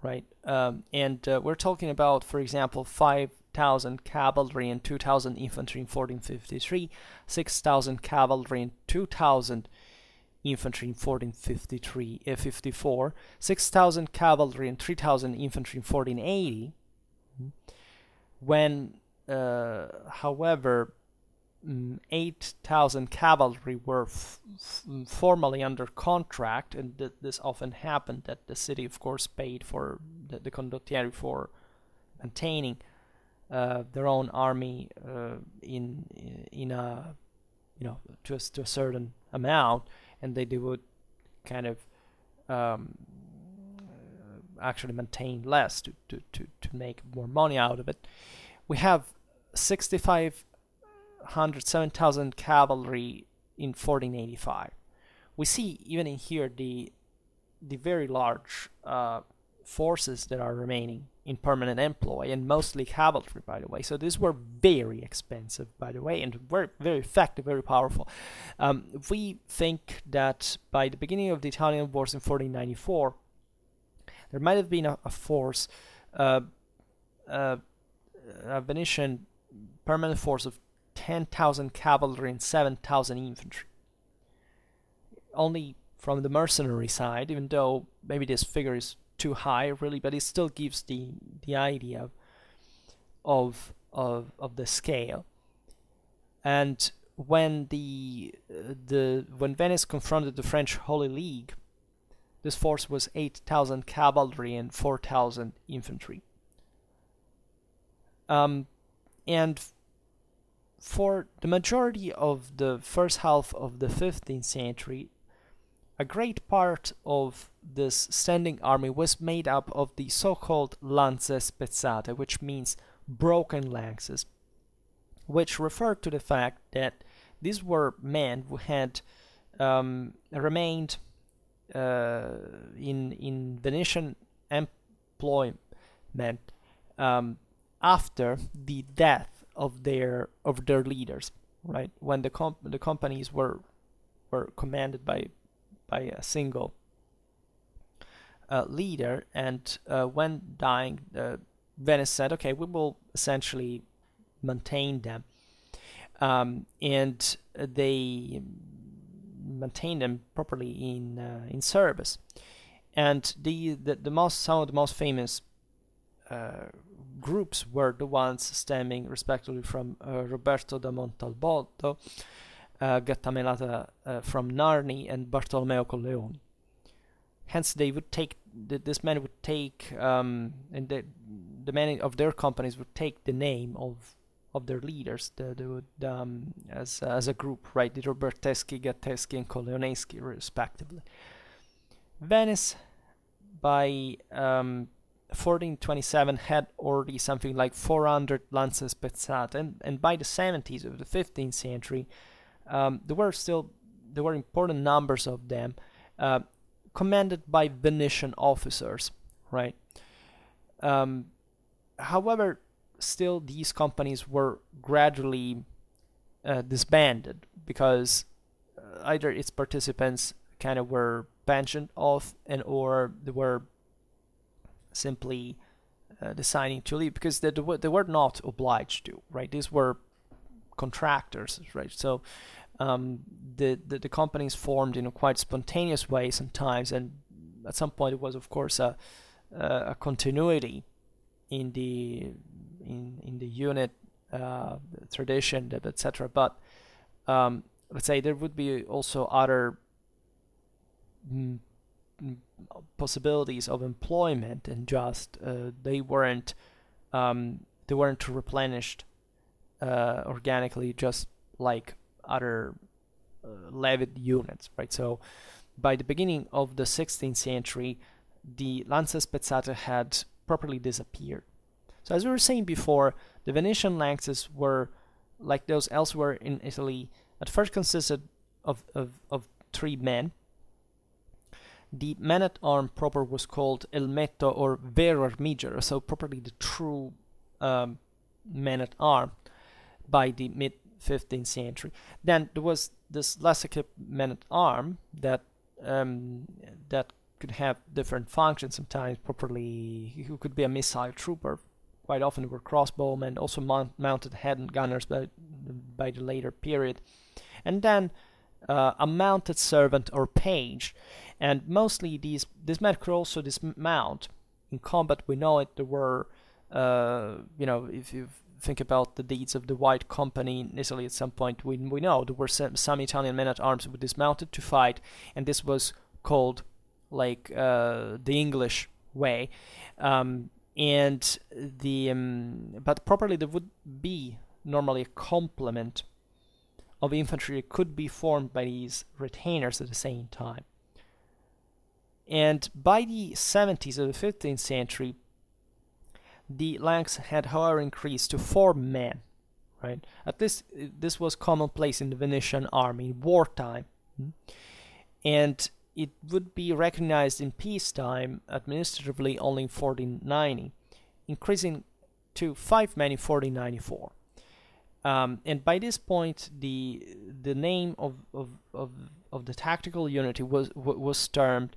right? And we're talking about, for example, 5,000 cavalry and 2,000 infantry in 1453, 6,000 cavalry and 2,000 infantry in 1454, 6,000 cavalry and 3,000 infantry in 1480. When, however, 8,000 cavalry were formally under contract, and this often happened that the city, of course, paid for the condottieri for maintaining their own army in a to a certain amount, and they would kind of actually maintain less to make more money out of it. We have 7,000 cavalry in 1485. We see even in here the very large forces that are remaining in permanent employ, and mostly cavalry, by the way. So these were very expensive, by the way, and very, very effective, very powerful. We think that by the beginning of the Italian wars in 1494, there might have been a force, a Venetian permanent force of 10,000 cavalry and 7,000 infantry. Only from the mercenary side, even though maybe this figure is too high, really, but it still gives the idea of the scale. And when when Venice confronted the French Holy League, this force was 8,000 cavalry and 4,000 infantry. And for the majority of the first half of the 15th century, a great part of this standing army was made up of the so-called lance spezzate, which means broken lances, which referred to the fact that these were men who had remained in Venetian employment after the death of their leaders, right? When the companies were commanded by a single leader, and when dying, Venice said, okay, we will essentially maintain them, and they maintain them properly in service. And some of the most famous groups were the ones stemming respectively from Roberto da Montalbotto, Gattamelata from Narni, and Bartolomeo Colleoni. Hence, they would take this man would take, and the men of their companies would take the name of their leaders. They would as a group, right? The Roberteschi, Gatteschi, and Colleoneschi, respectively. Venice, by 1427, had already something like 400 lance spezzate, and by the 70s of the 15th century, there were important numbers of them, commanded by Venetian officers, right? However, still these companies were gradually disbanded because either its participants kind of were pensioned off, or they were simply deciding to leave because they were not obliged to, right? These were contractors, right? So the companies formed in a quite spontaneous way sometimes, and at some point it was, of course, a continuity in the unit tradition, etc. But let's say there would be also other possibilities of employment, and just they weren't they weren't replenished organically, just like other levied units, right? So by the beginning of the 16th century, the lanze spezzate had properly disappeared. So as we were saying before, the Venetian lances were, like those elsewhere in Italy, at first consisted of 3 men. The man-at-arm proper was called elmetto or vero armigero, so properly the true man-at-arm by the mid-15th century. Then there was this lesser-equipped man-at-arm that could have different functions sometimes, properly, who could be a missile trooper. Quite often they were crossbowmen, also mounted head gunners by the later period. And then a mounted servant or page. And mostly these men could also dismount. In combat, we know it, there were, if you think about the deeds of the White Company in Italy at some point, we know there were some Italian men-at-arms who were dismounted to fight, and this was called like the English way. But properly there would be normally a complement of infantry that could be formed by these retainers at the same time. And by the 70s of the 15th century, the ranks had, however, increased to 4 men, right? At least this was commonplace in the Venetian army in wartime. And it would be recognized in peacetime administratively only in 1490, increasing to 5 men in 1494. And by this point, the name of the tactical unity was termed,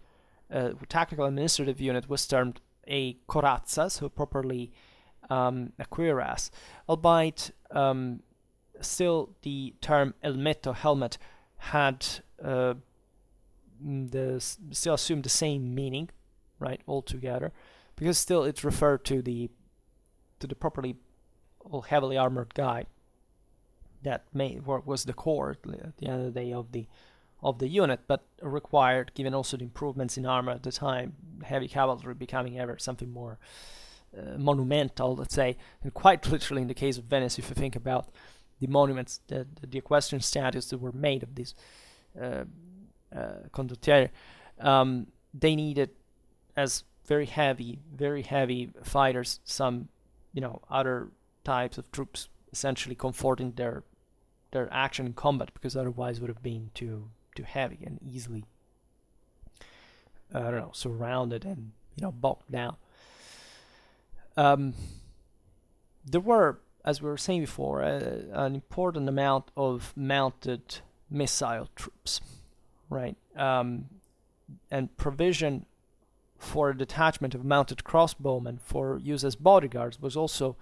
tactical administrative unit was termed a corazza, so properly a cuirass, albeit still the term elmetto, helmet, had still assumed the same meaning, right, altogether, because still it referred to the properly heavily armored guy that was the core at the end of the day of the unit, but required, given also the improvements in armor at the time, heavy cavalry becoming ever something more monumental, let's say, and quite literally in the case of Venice, if you think about the monuments, the equestrian statues that were made of these condottieri, they needed, as very heavy fighters, some other types of troops, essentially comforting their action in combat, because otherwise would have been too heavy and easily surrounded and bogged down. There were, as we were saying before, an important amount of mounted missile troops, right? And provision for a detachment of mounted crossbowmen for use as bodyguards was also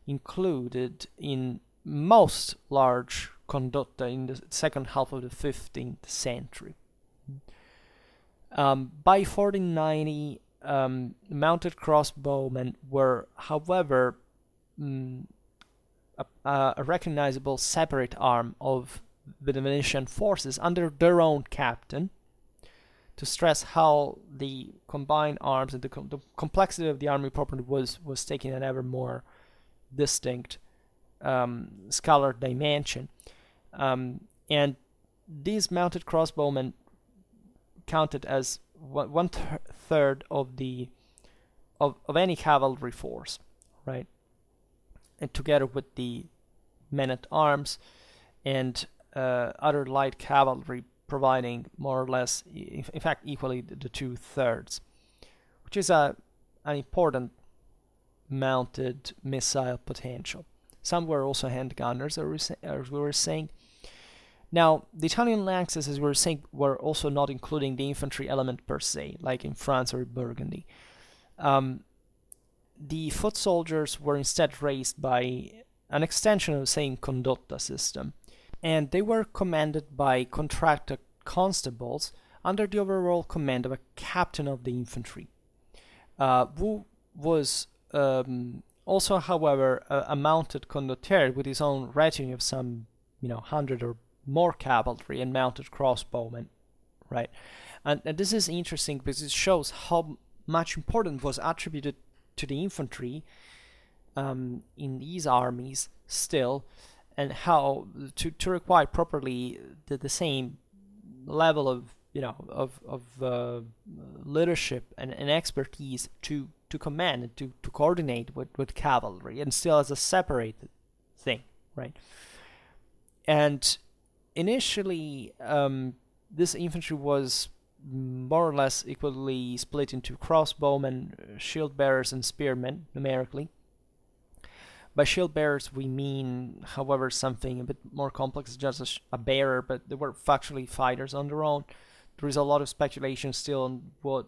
included in most large condotta in the second half of the 15th century. By 1490, mounted crossbowmen were, however, a recognizable separate arm of the Venetian forces under their own captain, to stress how the combined arms and the complexity of the army properly was taking an ever more distinct scalar dimension. And these mounted crossbowmen counted as one third of any cavalry force, right? And together with the men at arms and other light cavalry, providing more or less, in fact, equally the 2/3, which is an important mounted missile potential. Some were also handgunners, as we were saying. Now, the Italian lances, as we were saying, were also not including the infantry element per se, like in France or Burgundy. The foot soldiers were instead raised by an extension of the same condotta system, and they were commanded by contracted constables under the overall command of a captain of the infantry, who was also, however, a mounted condottiere with his own retinue of some 100 or more cavalry and mounted crossbowmen, right? And this is interesting because it shows how much importance was attributed to the infantry in these armies still, and how to require properly the same level of leadership and expertise to command and to coordinate with cavalry, and still as a separated thing, right? And initially, this infantry was more or less equally split into crossbowmen, shield bearers, and spearmen numerically. By shield bearers, we mean, however, something a bit more complex, just a bearer, but they were factually fighters on their own. There is a lot of speculation still on what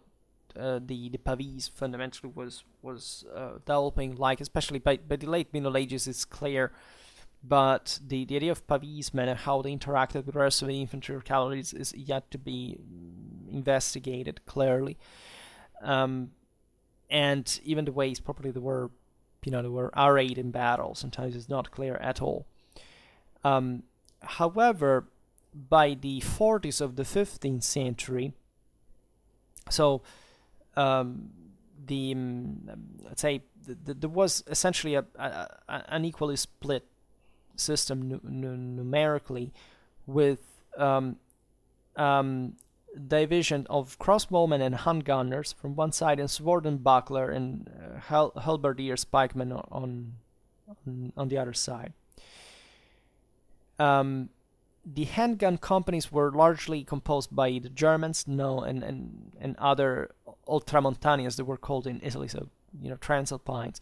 the pavis fundamentally was developing like, especially by the late Middle Ages. It's clear, but the idea of pavismen and how they interacted with the rest of the infantry or cavalry is yet to be investigated clearly. And even the ways properly they were arrayed in battle sometimes is not clear at all. However, by the 40s of the 15th century, so let's say there was essentially an equally split system numerically, with division of crossbowmen and handgunners from one side, and sword and buckler and halberdiers, pikemen on the other side. The handgun companies were largely composed by the Germans, and other ultramontanians, they were called in Italy, so Transalpines,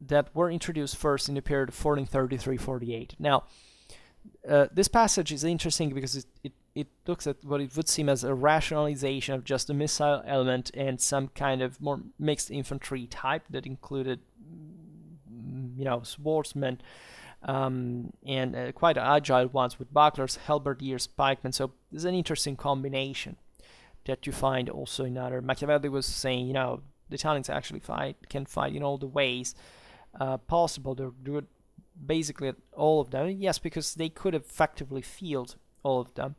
that were introduced first in the period of 1433-48. Now, this passage is interesting because it looks at what it would seem as a rationalization of just a missile element and some kind of more mixed infantry type that included, swordsmen, and quite agile ones with bucklers, halberdiers, pikemen. So this is an interesting combination that you find also in other. Machiavelli was saying, the Italians actually can fight in all the ways possible. They're good basically at all of them. Yes, because they could effectively field all of them.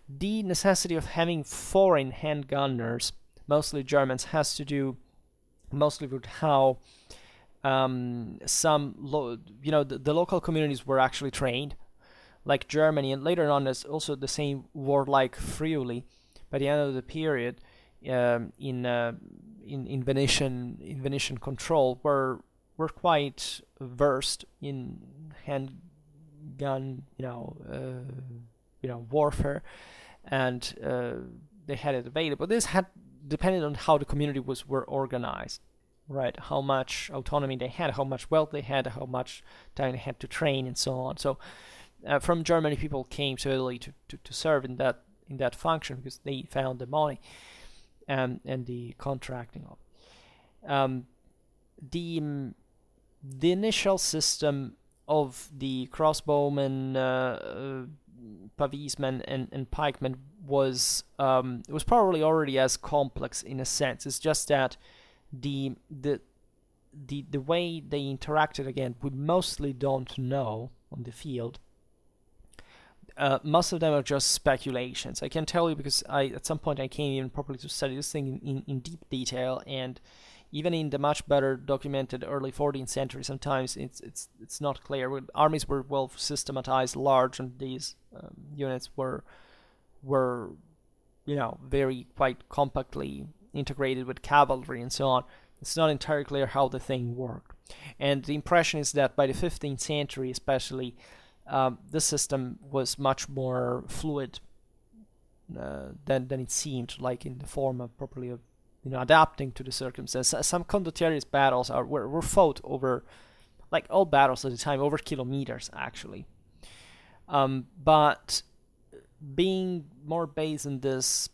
The necessity of having foreign handgunners, mostly Germans, has to do mostly with how the local communities were actually trained, like Germany, and later on there's also the same warlike Friuli by the end of the period in Venetian control were quite versed in handgun warfare, and they had it available. This had depended on how the community were organized, right? How much autonomy they had, how much wealth they had, how much time they had to train, and so on. So from Germany, people came to Italy to serve in that function because they found the money and the contracting of the initial system of the crossbowmen, pavismen, and pikemen was probably already as complex in a sense. It's just that the way they interacted, again, we mostly don't know on the field. Most of them are just speculations. I can tell you because at some point I came even properly to study this thing in deep detail, and even in the much better documented early 14th century, sometimes it's not clear. Armies were well systematized, large, and these units were very quite compactly integrated with cavalry and so on. It's not entirely clear how the thing worked, and the impression is that by the 15th century, especially, the system was much more fluid than it seemed, like in the form of properly of adapting to the circumstances. Some condottieri's battles were fought over, like all battles at the time, over kilometers actually. But being more based on this,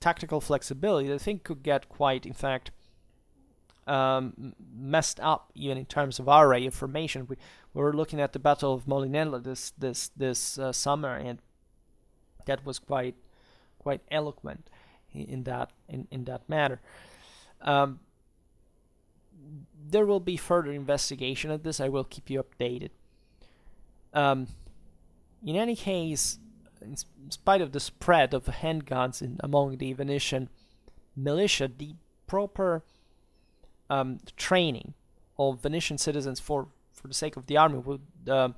tactical flexibility, the thing could get quite, in fact, messed up even in terms of array of formation. We were looking at the Battle of Molinella this summer, and that was quite eloquent in that matter. There will be further investigation of this. I will keep you updated. In any case, in spite of the spread of handguns among the Venetian militia, the proper training of Venetian citizens for the sake of the army would to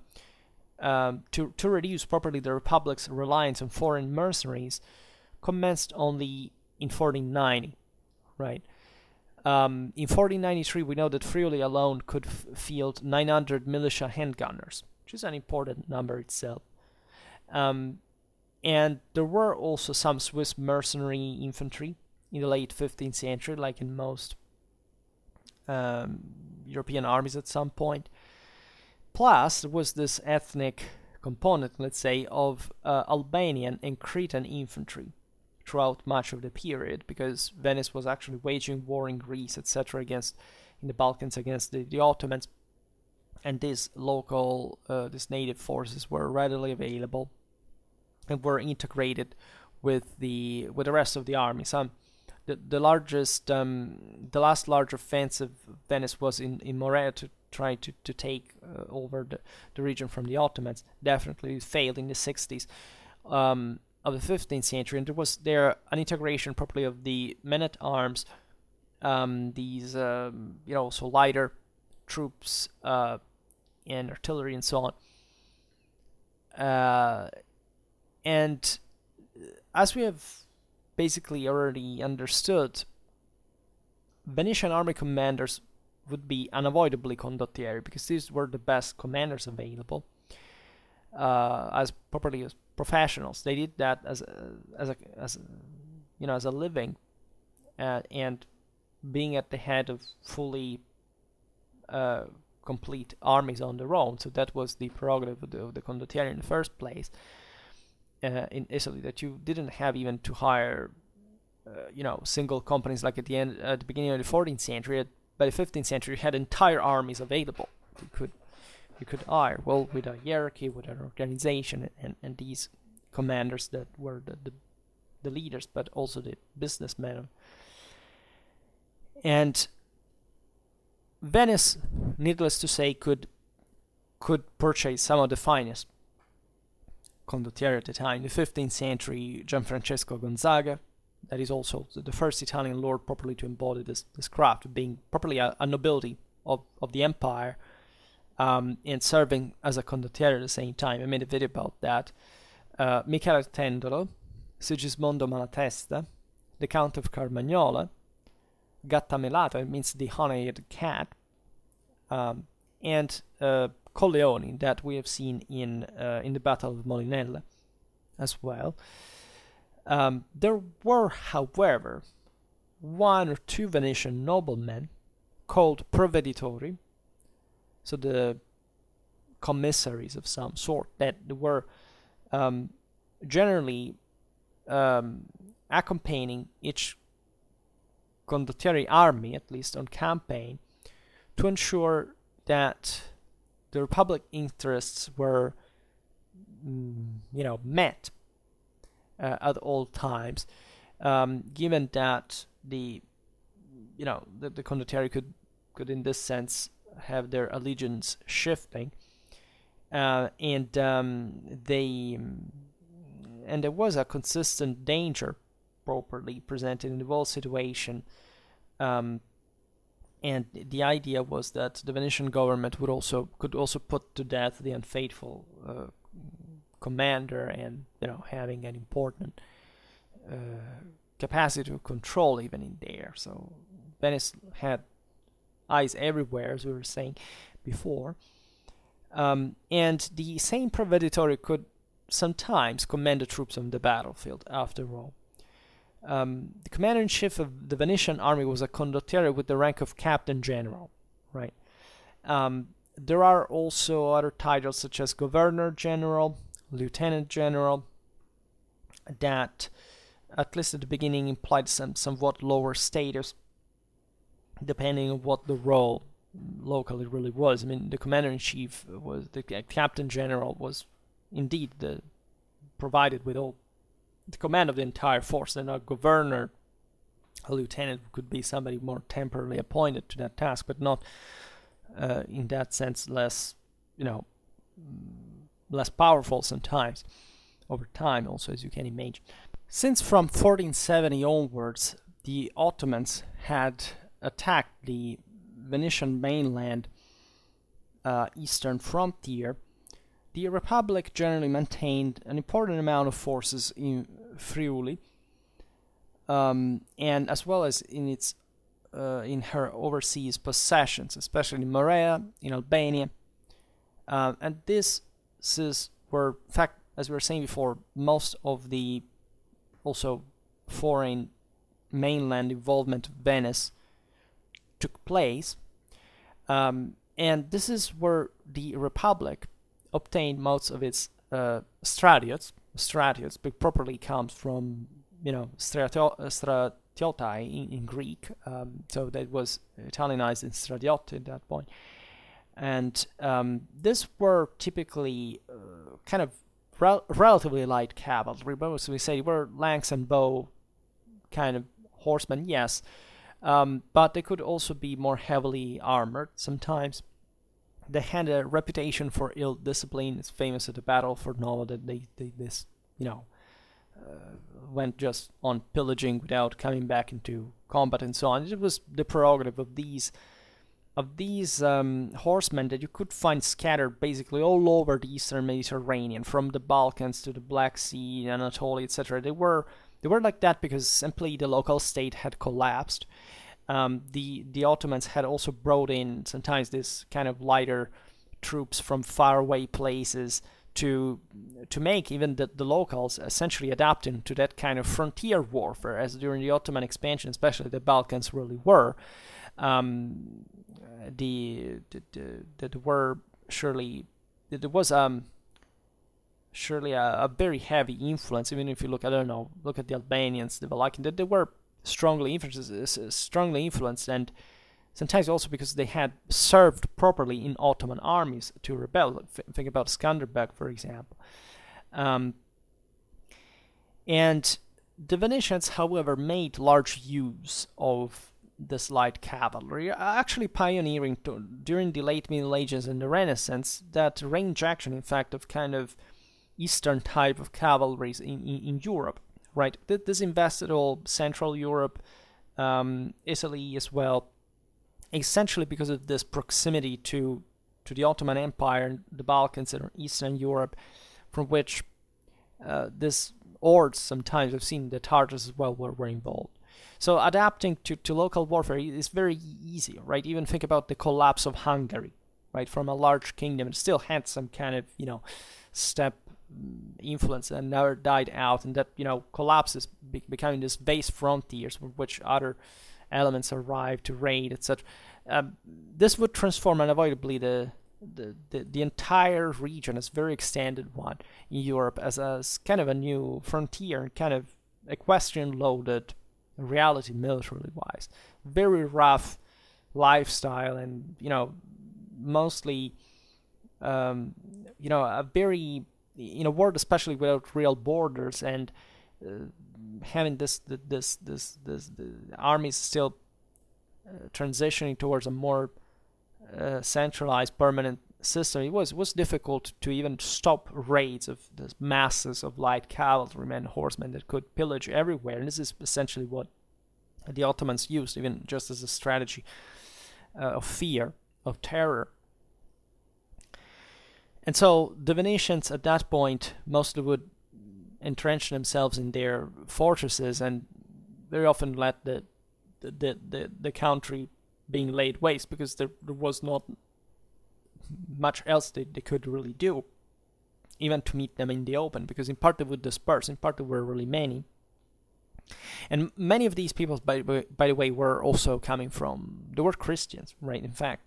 reduce properly the Republic's reliance on foreign mercenaries commenced only in 1490, right? In 1493, we know that Friuli alone could field 900 militia handgunners, which is an important number itself. And there were also some Swiss mercenary infantry in the late 15th century, like in most European armies at some point. Plus, there was this ethnic component, let's say, of Albanian and Cretan infantry throughout much of the period, because Venice was actually waging war in Greece, etc., in the Balkans against the Ottomans, and these native forces were readily available and were integrated with the rest of the army. The last large offensive of Venice was in Morea to try to take over the region from the Ottomans. Definitely failed in the 60s of the 15th century, and there was an integration properly of the men-at-arms, these so lighter troops and artillery and so on. And as we have basically already understood, Venetian army commanders would be unavoidably condottieri, because these were the best commanders available as properly as professionals. They did that as a living, and being at the head of fully complete armies on their own. So that was the prerogative of the condottieri in the first place. In Italy, that you didn't have even to hire, single companies like at the beginning of the 14th century. By the 15th century, you had entire armies available. You could hire, well, with a hierarchy, with an organization, and these commanders that were the leaders, but also the businessmen. And Venice, needless to say, could purchase some of the finest condottieri at the time. In the 15th century, Gianfrancesco Gonzaga, that is also the first Italian lord properly to embody this craft, being properly a nobility of the empire, and serving as a condottiere at the same time. I made a video about that. Michele Tendolo, Sigismondo Malatesta, the Count of Carmagnola, Gattamelata, it means the honey-eared cat, and Colleoni, that we have seen in the Battle of Molinella as well. There were, however, one or two Venetian noblemen called Provveditori, so the commissaries of some sort, that were generally accompanying each condottieri army, at least on campaign, to ensure that the Republic interests were, met at all times, given that the condottieri could in this sense have their allegiance shifting, and there was a consistent danger properly presented in the whole situation, and the idea was that the Venetian government could also put to death the unfaithful commander, and having an important capacity to control even in there. So Venice had eyes everywhere, as we were saying before, and the same Provveditore could sometimes command the troops on the battlefield. After all, the commander-in-chief of the Venetian army was a condottiere with the rank of captain general, right? There are also other titles such as governor general, lieutenant general, that at least at the beginning implied somewhat lower status, depending on what the role locally really was. I mean, the commander-in-chief was the captain general, was indeed provided with all the command of the entire force, and a governor, a lieutenant, could be somebody more temporarily appointed to that task, but not in that sense less powerful sometimes over time, also, as you can imagine. Since from 1470 onwards, the Ottomans had attacked the Venetian mainland eastern frontier, the Republic generally maintained an important amount of forces in Friuli, and as well as in her overseas possessions, especially in Morea, in Albania, and this were, in fact, as we were saying before, most of the also foreign mainland involvement of Venice took place, and this is where the Republic obtained most of its Stratius, but properly comes from, Stratiotai in Greek, so that was Italianized in Stradiotti at that point. And these were typically kind of relatively light cavalry, but as we say, were lance and bow kind of horsemen, yes, but they could also be more heavily armored sometimes. They had a reputation for ill discipline. It's famous at the Battle for Nova that they went just on pillaging without coming back into combat and so on. It was the prerogative of these horsemen that you could find scattered basically all over the Eastern Mediterranean, from the Balkans to the Black Sea, Anatolia, etc. They were like that because simply the local state had collapsed. The Ottomans had also brought in sometimes this kind of lighter troops from faraway places to make even the locals essentially adapting to that kind of frontier warfare, as during the Ottoman expansion, especially the Balkans really were. There was surely a very heavy influence. Even if you look at the Albanians, the Wallachians, that they were strongly influenced, and sometimes also because they had served properly in Ottoman armies to rebel. Think about Skanderbeg, for example. And the Venetians, however, made large use of this light cavalry, actually pioneering during the late Middle Ages and the Renaissance that range action, in fact, of kind of Eastern type of cavalries in Europe. Right, this invested all Central Europe, Italy as well, essentially because of this proximity to the Ottoman Empire, the Balkans, and Eastern Europe, from which this hordes sometimes we've seen the Tartars as well were involved. So adapting to local warfare is very easy, right? Even think about the collapse of Hungary, right? From a large kingdom, it still had some kind of steppe influence and never died out, and that collapses, becoming this vast frontiers from which other elements arrive to raid, etc. This would transform unavoidably the entire region, as very extended one in Europe, as kind of a new frontier, kind of equestrian loaded reality militarily wise. Very rough lifestyle, and mostly a very, in a world especially without real borders, and having the armies still transitioning towards a more centralized permanent system, it was difficult to even stop raids of the masses of light cavalrymen, horsemen that could pillage everywhere. And this is essentially what the Ottomans used, even just as a strategy of fear, of terror. And so the Venetians at that point mostly would entrench themselves in their fortresses, and very often let the country being laid waste, because there was not much else they could really do, even to meet them in the open, because in part they would disperse, in part there were really many. And many of these people, by the way, were also they were Christians, right? In fact,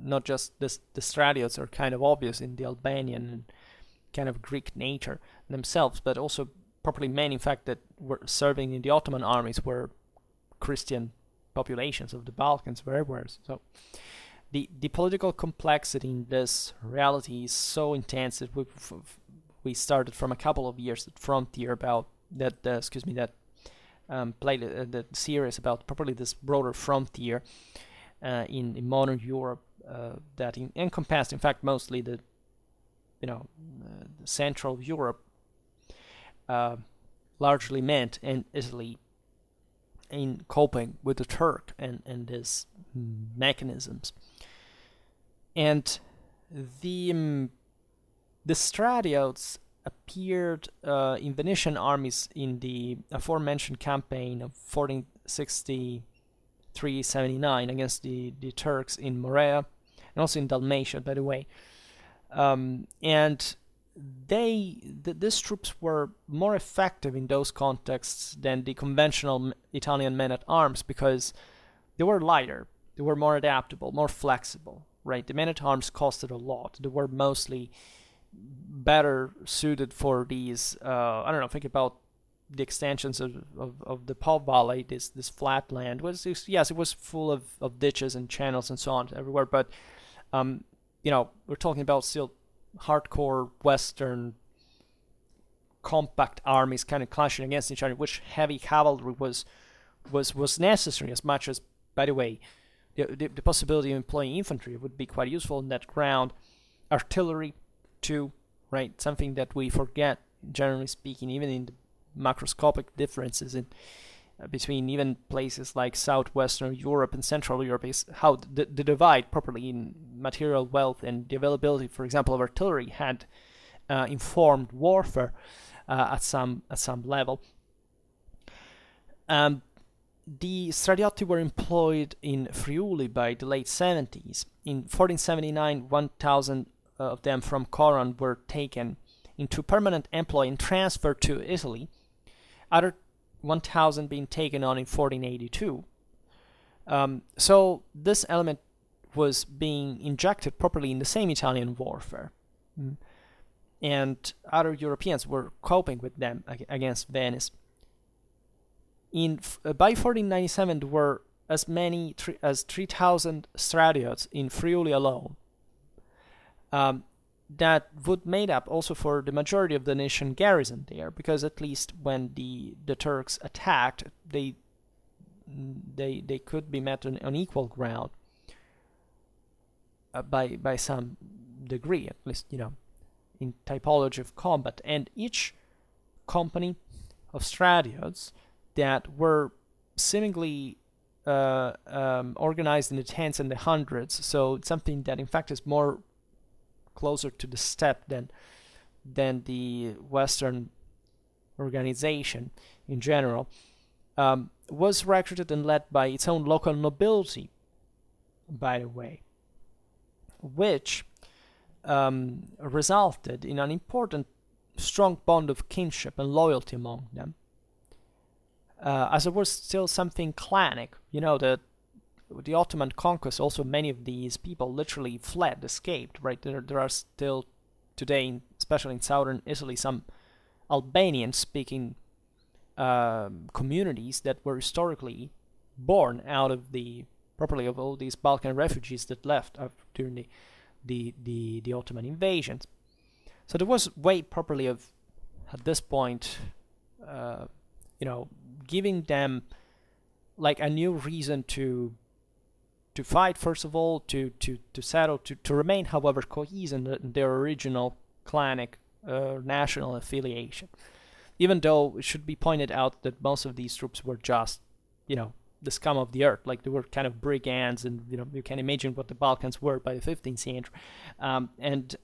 not just the Stratios are kind of obvious in the Albanian and kind of Greek nature themselves, but also probably many, in fact, that were serving in the Ottoman armies were Christian populations of the Balkans, wherever. So the political complexity in this reality is so intense that we started from a couple of years at Frontier about that. Played the series about properly this broader frontier in modern Europe that encompassed, in fact, mostly the Central Europe, largely meant, and Italy in coping with the Turk and his mechanisms. And the Stratiots appeared in Venetian armies in the aforementioned campaign of 1463-79 against the Turks in Morea, and also in Dalmatia, by the way. And these troops were more effective in those contexts than the conventional Italian men-at-arms because they were lighter, they were more adaptable, more flexible, right? The men-at-arms costed a lot. They were mostly better suited for these, think about the extensions of the Po Valley, this flat land. Yes, it was full of ditches and channels and so on everywhere, but, we're talking about still hardcore Western compact armies kind of clashing against each other, which heavy cavalry was necessary as much as, by the way, the possibility of employing infantry would be quite useful in that ground. Artillery, too, right? Something that we forget, generally speaking, even in the macroscopic differences between even places like southwestern Europe and Central Europe, is how the divide properly in material wealth and the availability, for example, of artillery had informed warfare at some level. The Stradiotti were employed in Friuli by the late 70s. In 1479, 1,000 of them from Coron were taken into permanent employ and transferred to Italy. Other 1,000 being taken on in 1482. So this element was being injected properly in the same Italian warfare. And other Europeans were coping with them against Venice. By 1497, there were as many as 3,000 Stradiots in Friuli alone. That would made up also for the majority of the Venetian garrison there, because at least when the Turks attacked, they could be met on equal ground by some degree, at least, in typology of combat. And each company of Stradiots that were seemingly organized in the tens and the hundreds, so it's something that in fact is more closer to the steppe than the Western organization in general, was recruited and led by its own local nobility, by the way, which resulted in an important strong bond of kinship and loyalty among them. As it was still something clanic, the Ottoman conquest, also many of these people literally fled, escaped, right? There are still today, especially in southern Italy, some Albanian-speaking communities that were historically born out of of all these Balkan refugees that left during the Ottoman invasions. So there was way properly of, at this point, giving them like a new reason to fight, first of all, to settle, to remain, however, cohesive in their original clanic national affiliation. Even though it should be pointed out that most of these troops were just, the scum of the earth, like they were kind of brigands, and you can imagine what the Balkans were by the 15th century, and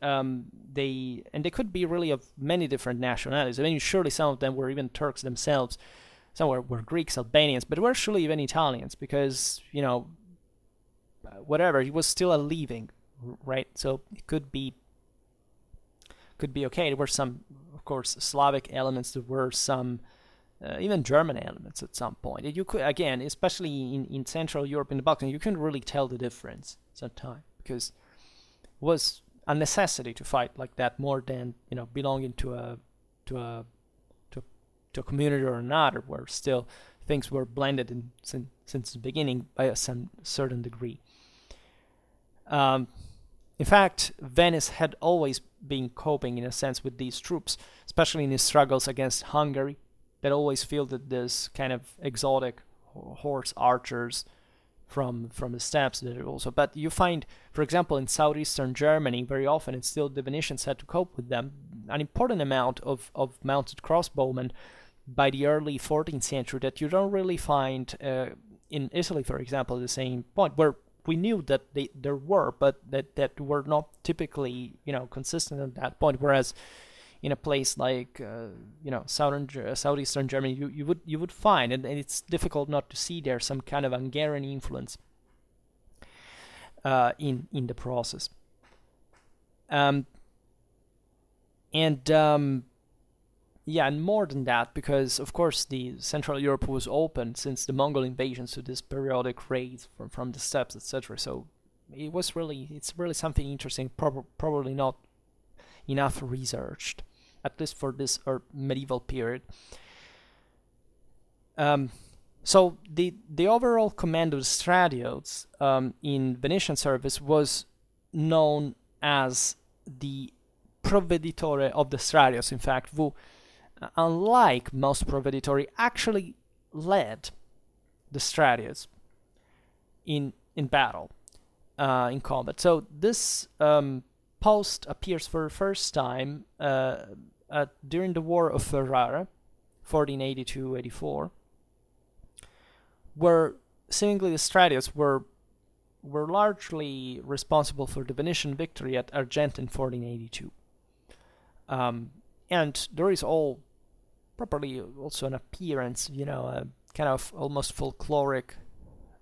they could be really of many different nationalities. I mean, surely some of them were even Turks themselves, some were Greeks, Albanians, but were surely even Italians, because whatever, it was still a leaving, right? So it could be okay. There were some, of course, Slavic elements. There were some even German elements at some point. You could, again, especially in Central Europe, in the Balkans, you couldn't really tell the difference at some time, because it was a necessity to fight like that more than belonging to a community or another, where still things were blended since the beginning by some certain degree. In fact, Venice had always been coping, in a sense, with these troops, especially in its struggles against Hungary, that always fielded this kind of exotic horse archers from the steppes there also. But you find, for example, in southeastern Germany, very often it's still the Venetians had to cope with them, an important amount of mounted crossbowmen by the early 14th century that you don't really find in Italy, for example, at the same point, where we knew that there were, but that were not typically, consistent at that point. Whereas in a place like southeastern Germany, you would find, and it's difficult not to see there some kind of Hungarian influence in the process. And more than that, because of course the Central Europe was open since the Mongol invasions to this periodic raids from the steppes, etc. So it's really something interesting, probably not enough researched, at least for this medieval period. So the overall command of the Stratiots in Venetian service was known as the Proveditore of the Stratios, in fact, who, unlike most Proveditore, actually led the Stratios in battle, in combat. So this post appears for the first time during the War of Ferrara, 1482-84, where seemingly the Stratios were largely responsible for the Venetian victory at Argent in 1482. And there is properly also an appearance, a kind of almost folkloric,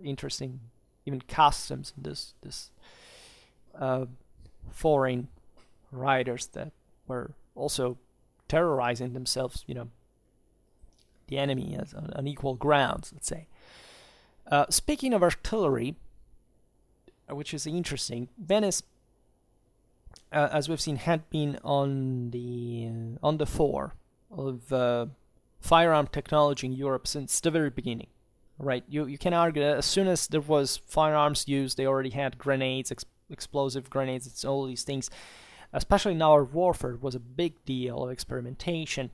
interesting, even customs, this foreign riders that were also terrorizing themselves, the enemy as on equal grounds, let's say. Speaking of artillery, which is interesting, Venice, as we've seen, had been on the fore of firearm technology in Europe since the very beginning, right? You can argue that as soon as there was firearms used, they already had grenades, explosive grenades, it's all these things. Especially in our warfare, it was a big deal of experimentation.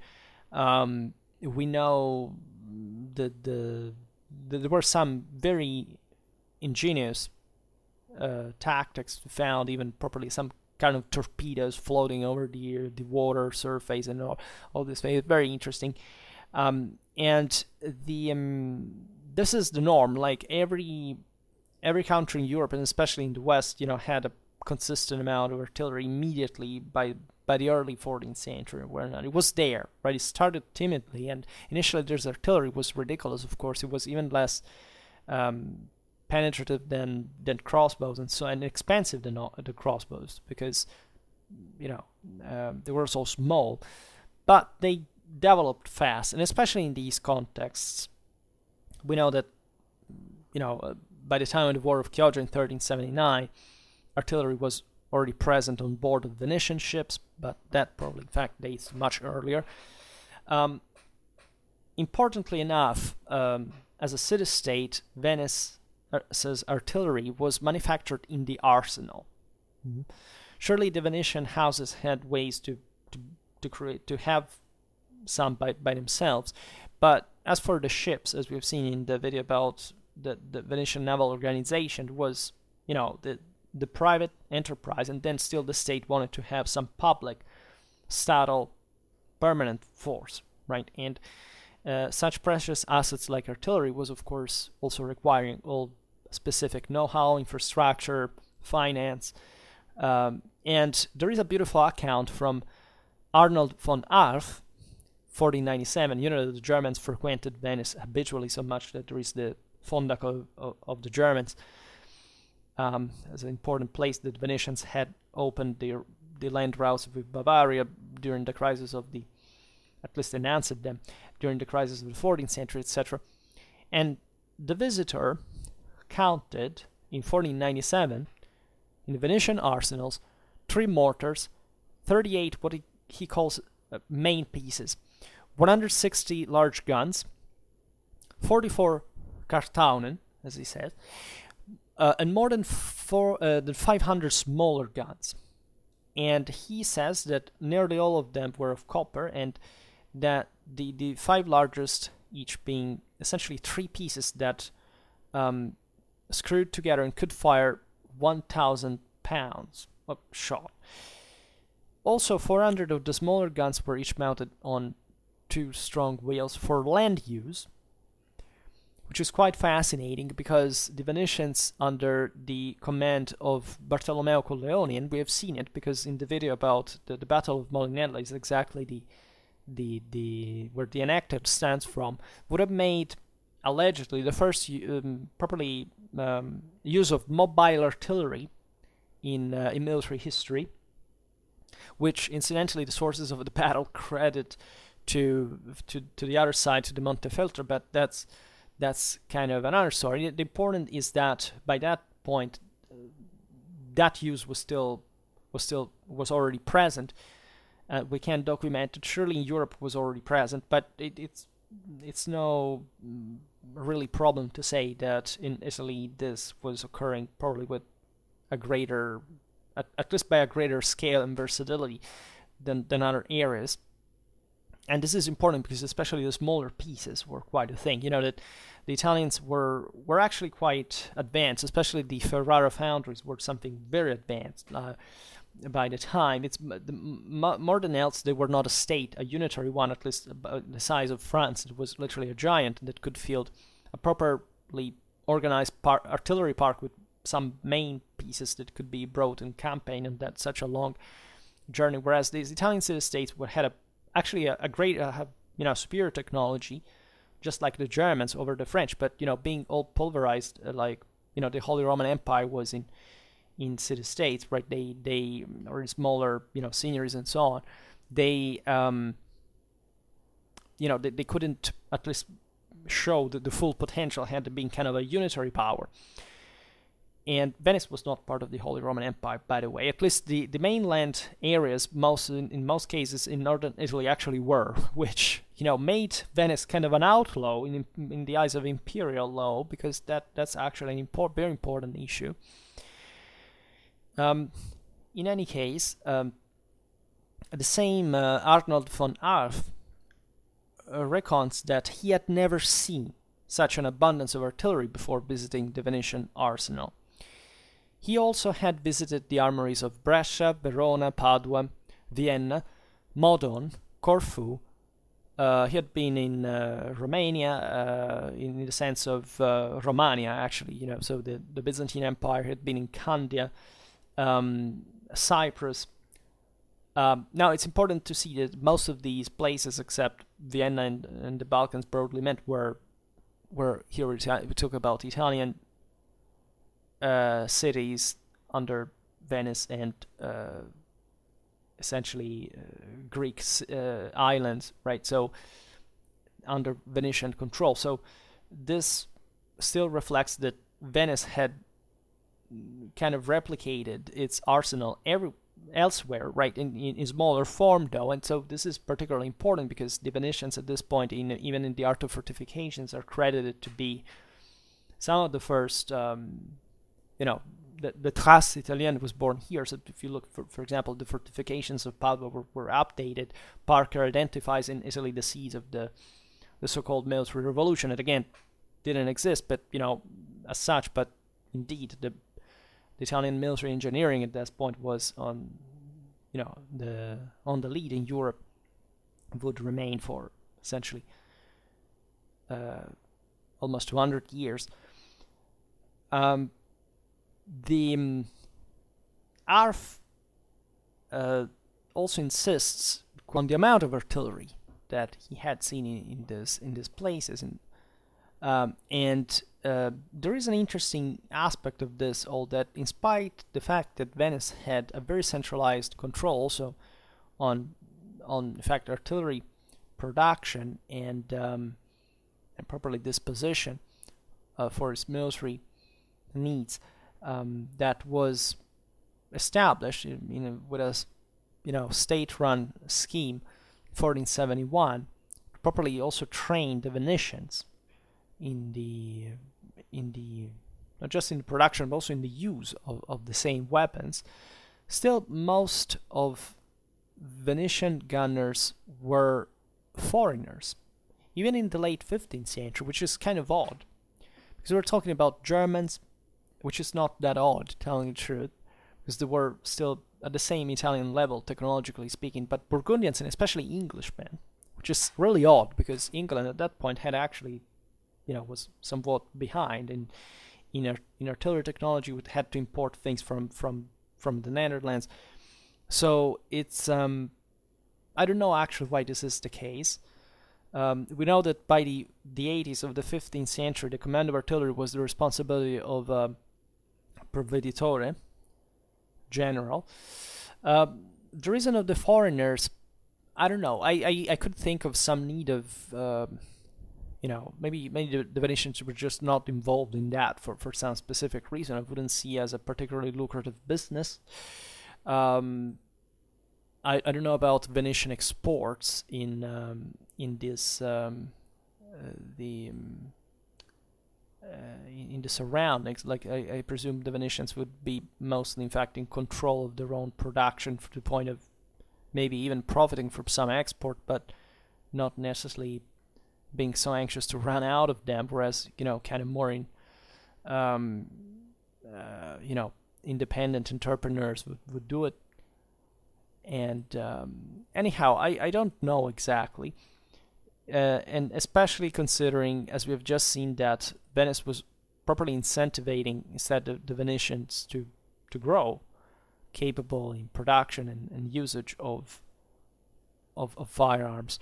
We know that there were some very ingenious tactics found, even properly some kind of torpedoes floating over the water surface and all this thing. It's very interesting. And this is the norm. Like every country in Europe, and especially in the West, had a consistent amount of artillery immediately by the early 14th century, where it was there, right? It started timidly, and initially there's artillery was ridiculous. Of course, it was even less penetrative than crossbows, and expensive than the crossbows, because they were so small. But they developed fast, and especially in these contexts, we know that by the time of the War of Chioggia in 1379, artillery was already present on board of Venetian ships, but that probably in fact dates much earlier. Importantly enough, as a city-state, Venice's artillery was manufactured in the arsenal. Mm-hmm. Surely the Venetian houses had ways to have some by themselves, but as for the ships, as we've seen in the video about the Venetian naval organization, was the private enterprise, and then still the state wanted to have some public, statal, permanent force, right? And such precious assets like artillery was, of course, also requiring all specific know-how, infrastructure, finance. And there is a beautiful account from Arnold von Arf, 1497. The Germans frequented Venice habitually so much that there is the Fondak of the Germans. As an important place that Venetians had opened the land routes with Bavaria during the crisis of at least announced them, during the crisis of the 14th century, etc. And the visitor counted in 1497 in the Venetian arsenals 3 mortars, 38 what he calls main pieces, 160 large guns, 44 Kartaunen, as he says, and more than 500 smaller guns. And he says that nearly all of them were of copper, and that the 5 largest, each being essentially 3 pieces that screwed together and could fire 1,000 pounds of shot. Also, 400 of the smaller guns were each mounted on two strong wills for land use, which is quite fascinating because the Venetians, under the command of Bartolomeo Colleoni, and we have seen it because in the video about the Battle of Molinella is exactly where the enacted stands from, would have made allegedly the first properly use of mobile artillery in military history, which incidentally the sources of the battle credit to the other side, to the Montefeltro, but that's kind of another story. The important is that by that point, that use was already present. We can document it. Surely in Europe was already present, but it's no really problem to say that in Italy this was occurring probably with a greater, at least by a greater scale and versatility than other areas. And this is important because especially the smaller pieces were quite a thing. You know that the Italians were actually quite advanced, especially the Ferrara foundries were something very advanced by the time. It's more than else, they were not a state, a unitary one, at least the size of France. It was literally a giant that could field a properly organized artillery park with some main pieces that could be brought in campaign, and that's such a long journey. Whereas these Italian city-states had actually a great, superior technology, just like the Germans over the French. But being all pulverized, the Holy Roman Empire was in city-states, right? They or in smaller, seigneuries and so on. They they couldn't at least show the full potential, had to be kind of a unitary power. And Venice was not part of the Holy Roman Empire, by the way. At least the mainland areas, in most cases in northern Italy, actually were, which made Venice kind of an outlaw in the eyes of imperial law, because that's actually a very important issue. In any case, the same Arnold von Arf reckons that he had never seen such an abundance of artillery before visiting the Venetian arsenal. He also had visited the armories of Brescia, Verona, Padua, Vienna, Modon, Corfu. He had been in Romania, in the sense of Romania, actually, so the Byzantine Empire. He had been in Candia, Cyprus. Now, it's important to see that most of these places, except Vienna and the Balkans broadly meant, were here we talk about Italian cities under Venice and essentially Greek islands, right? So under Venetian control. So this still reflects that Venice had kind of replicated its arsenal elsewhere, right, in smaller form though. And so this is particularly important because the Venetians at this point, even in the art of fortifications, are credited to be some of the first the Trace Italienne was born here. So if you look, for example, the fortifications of Padua were updated. Parker identifies in Italy the seeds of the so-called military revolution. It again didn't exist, but as such. But indeed, the Italian military engineering at that point was on the lead in Europe. Would remain for essentially almost 200 years. The ARF also insists on the amount of artillery that he had seen in these places, and there is an interesting aspect of this, all that in spite the fact that Venice had a very centralized control also on in fact artillery production and properly disposition for its military needs. That was established with a state-run scheme, 1471, properly also trained the Venetians in the not just in the production but also in the use of the same weapons. Still, most of Venetian gunners were foreigners, even in the late 15th century, which is kind of odd because we're talking about Germans, which is not that odd, telling the truth, because they were still at the same Italian level, technologically speaking, but Burgundians and especially Englishmen which is really odd because England at that point had actually, was somewhat behind in artillery technology. We had to import things from the Netherlands. So it's I don't know actually why this is the case. We know that by the 80s of the 15th century, the command of artillery was the responsibility of Probatore, general. The reason of the foreigners, I don't know. I could think of some need of, maybe the Venetians were just not involved in that for some specific reason. I wouldn't see as a particularly lucrative business. I don't know about Venetian exports in this in the surroundings. Like I presume the Venetians would be mostly, in fact, in control of their own production to the point of maybe even profiting from some export, but not necessarily being so anxious to run out of them. Whereas kind of more in independent entrepreneurs would do it. And anyhow, I don't know exactly, and especially considering, as we have just seen, that Venice was properly incentivizing instead the Venetians to grow, capable in production and usage of firearms,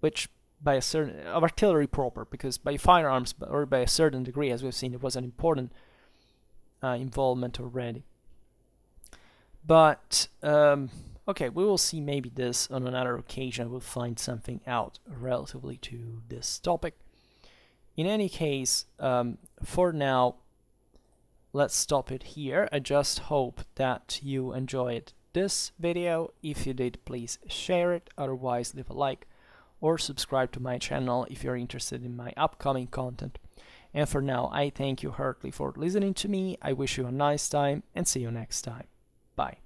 which by a certain of artillery proper, because by firearms or by a certain degree, as we've seen, it was an important involvement already. But okay, we will see maybe this on another occasion. We'll find something out relatively to this topic. In any case, for now, let's stop it here. I just hope that you enjoyed this video. If you did, please share it. Otherwise, leave a like or subscribe to my channel if you're interested in my upcoming content. And for now, I thank you heartily for listening to me. I wish you a nice time and see you next time. Bye.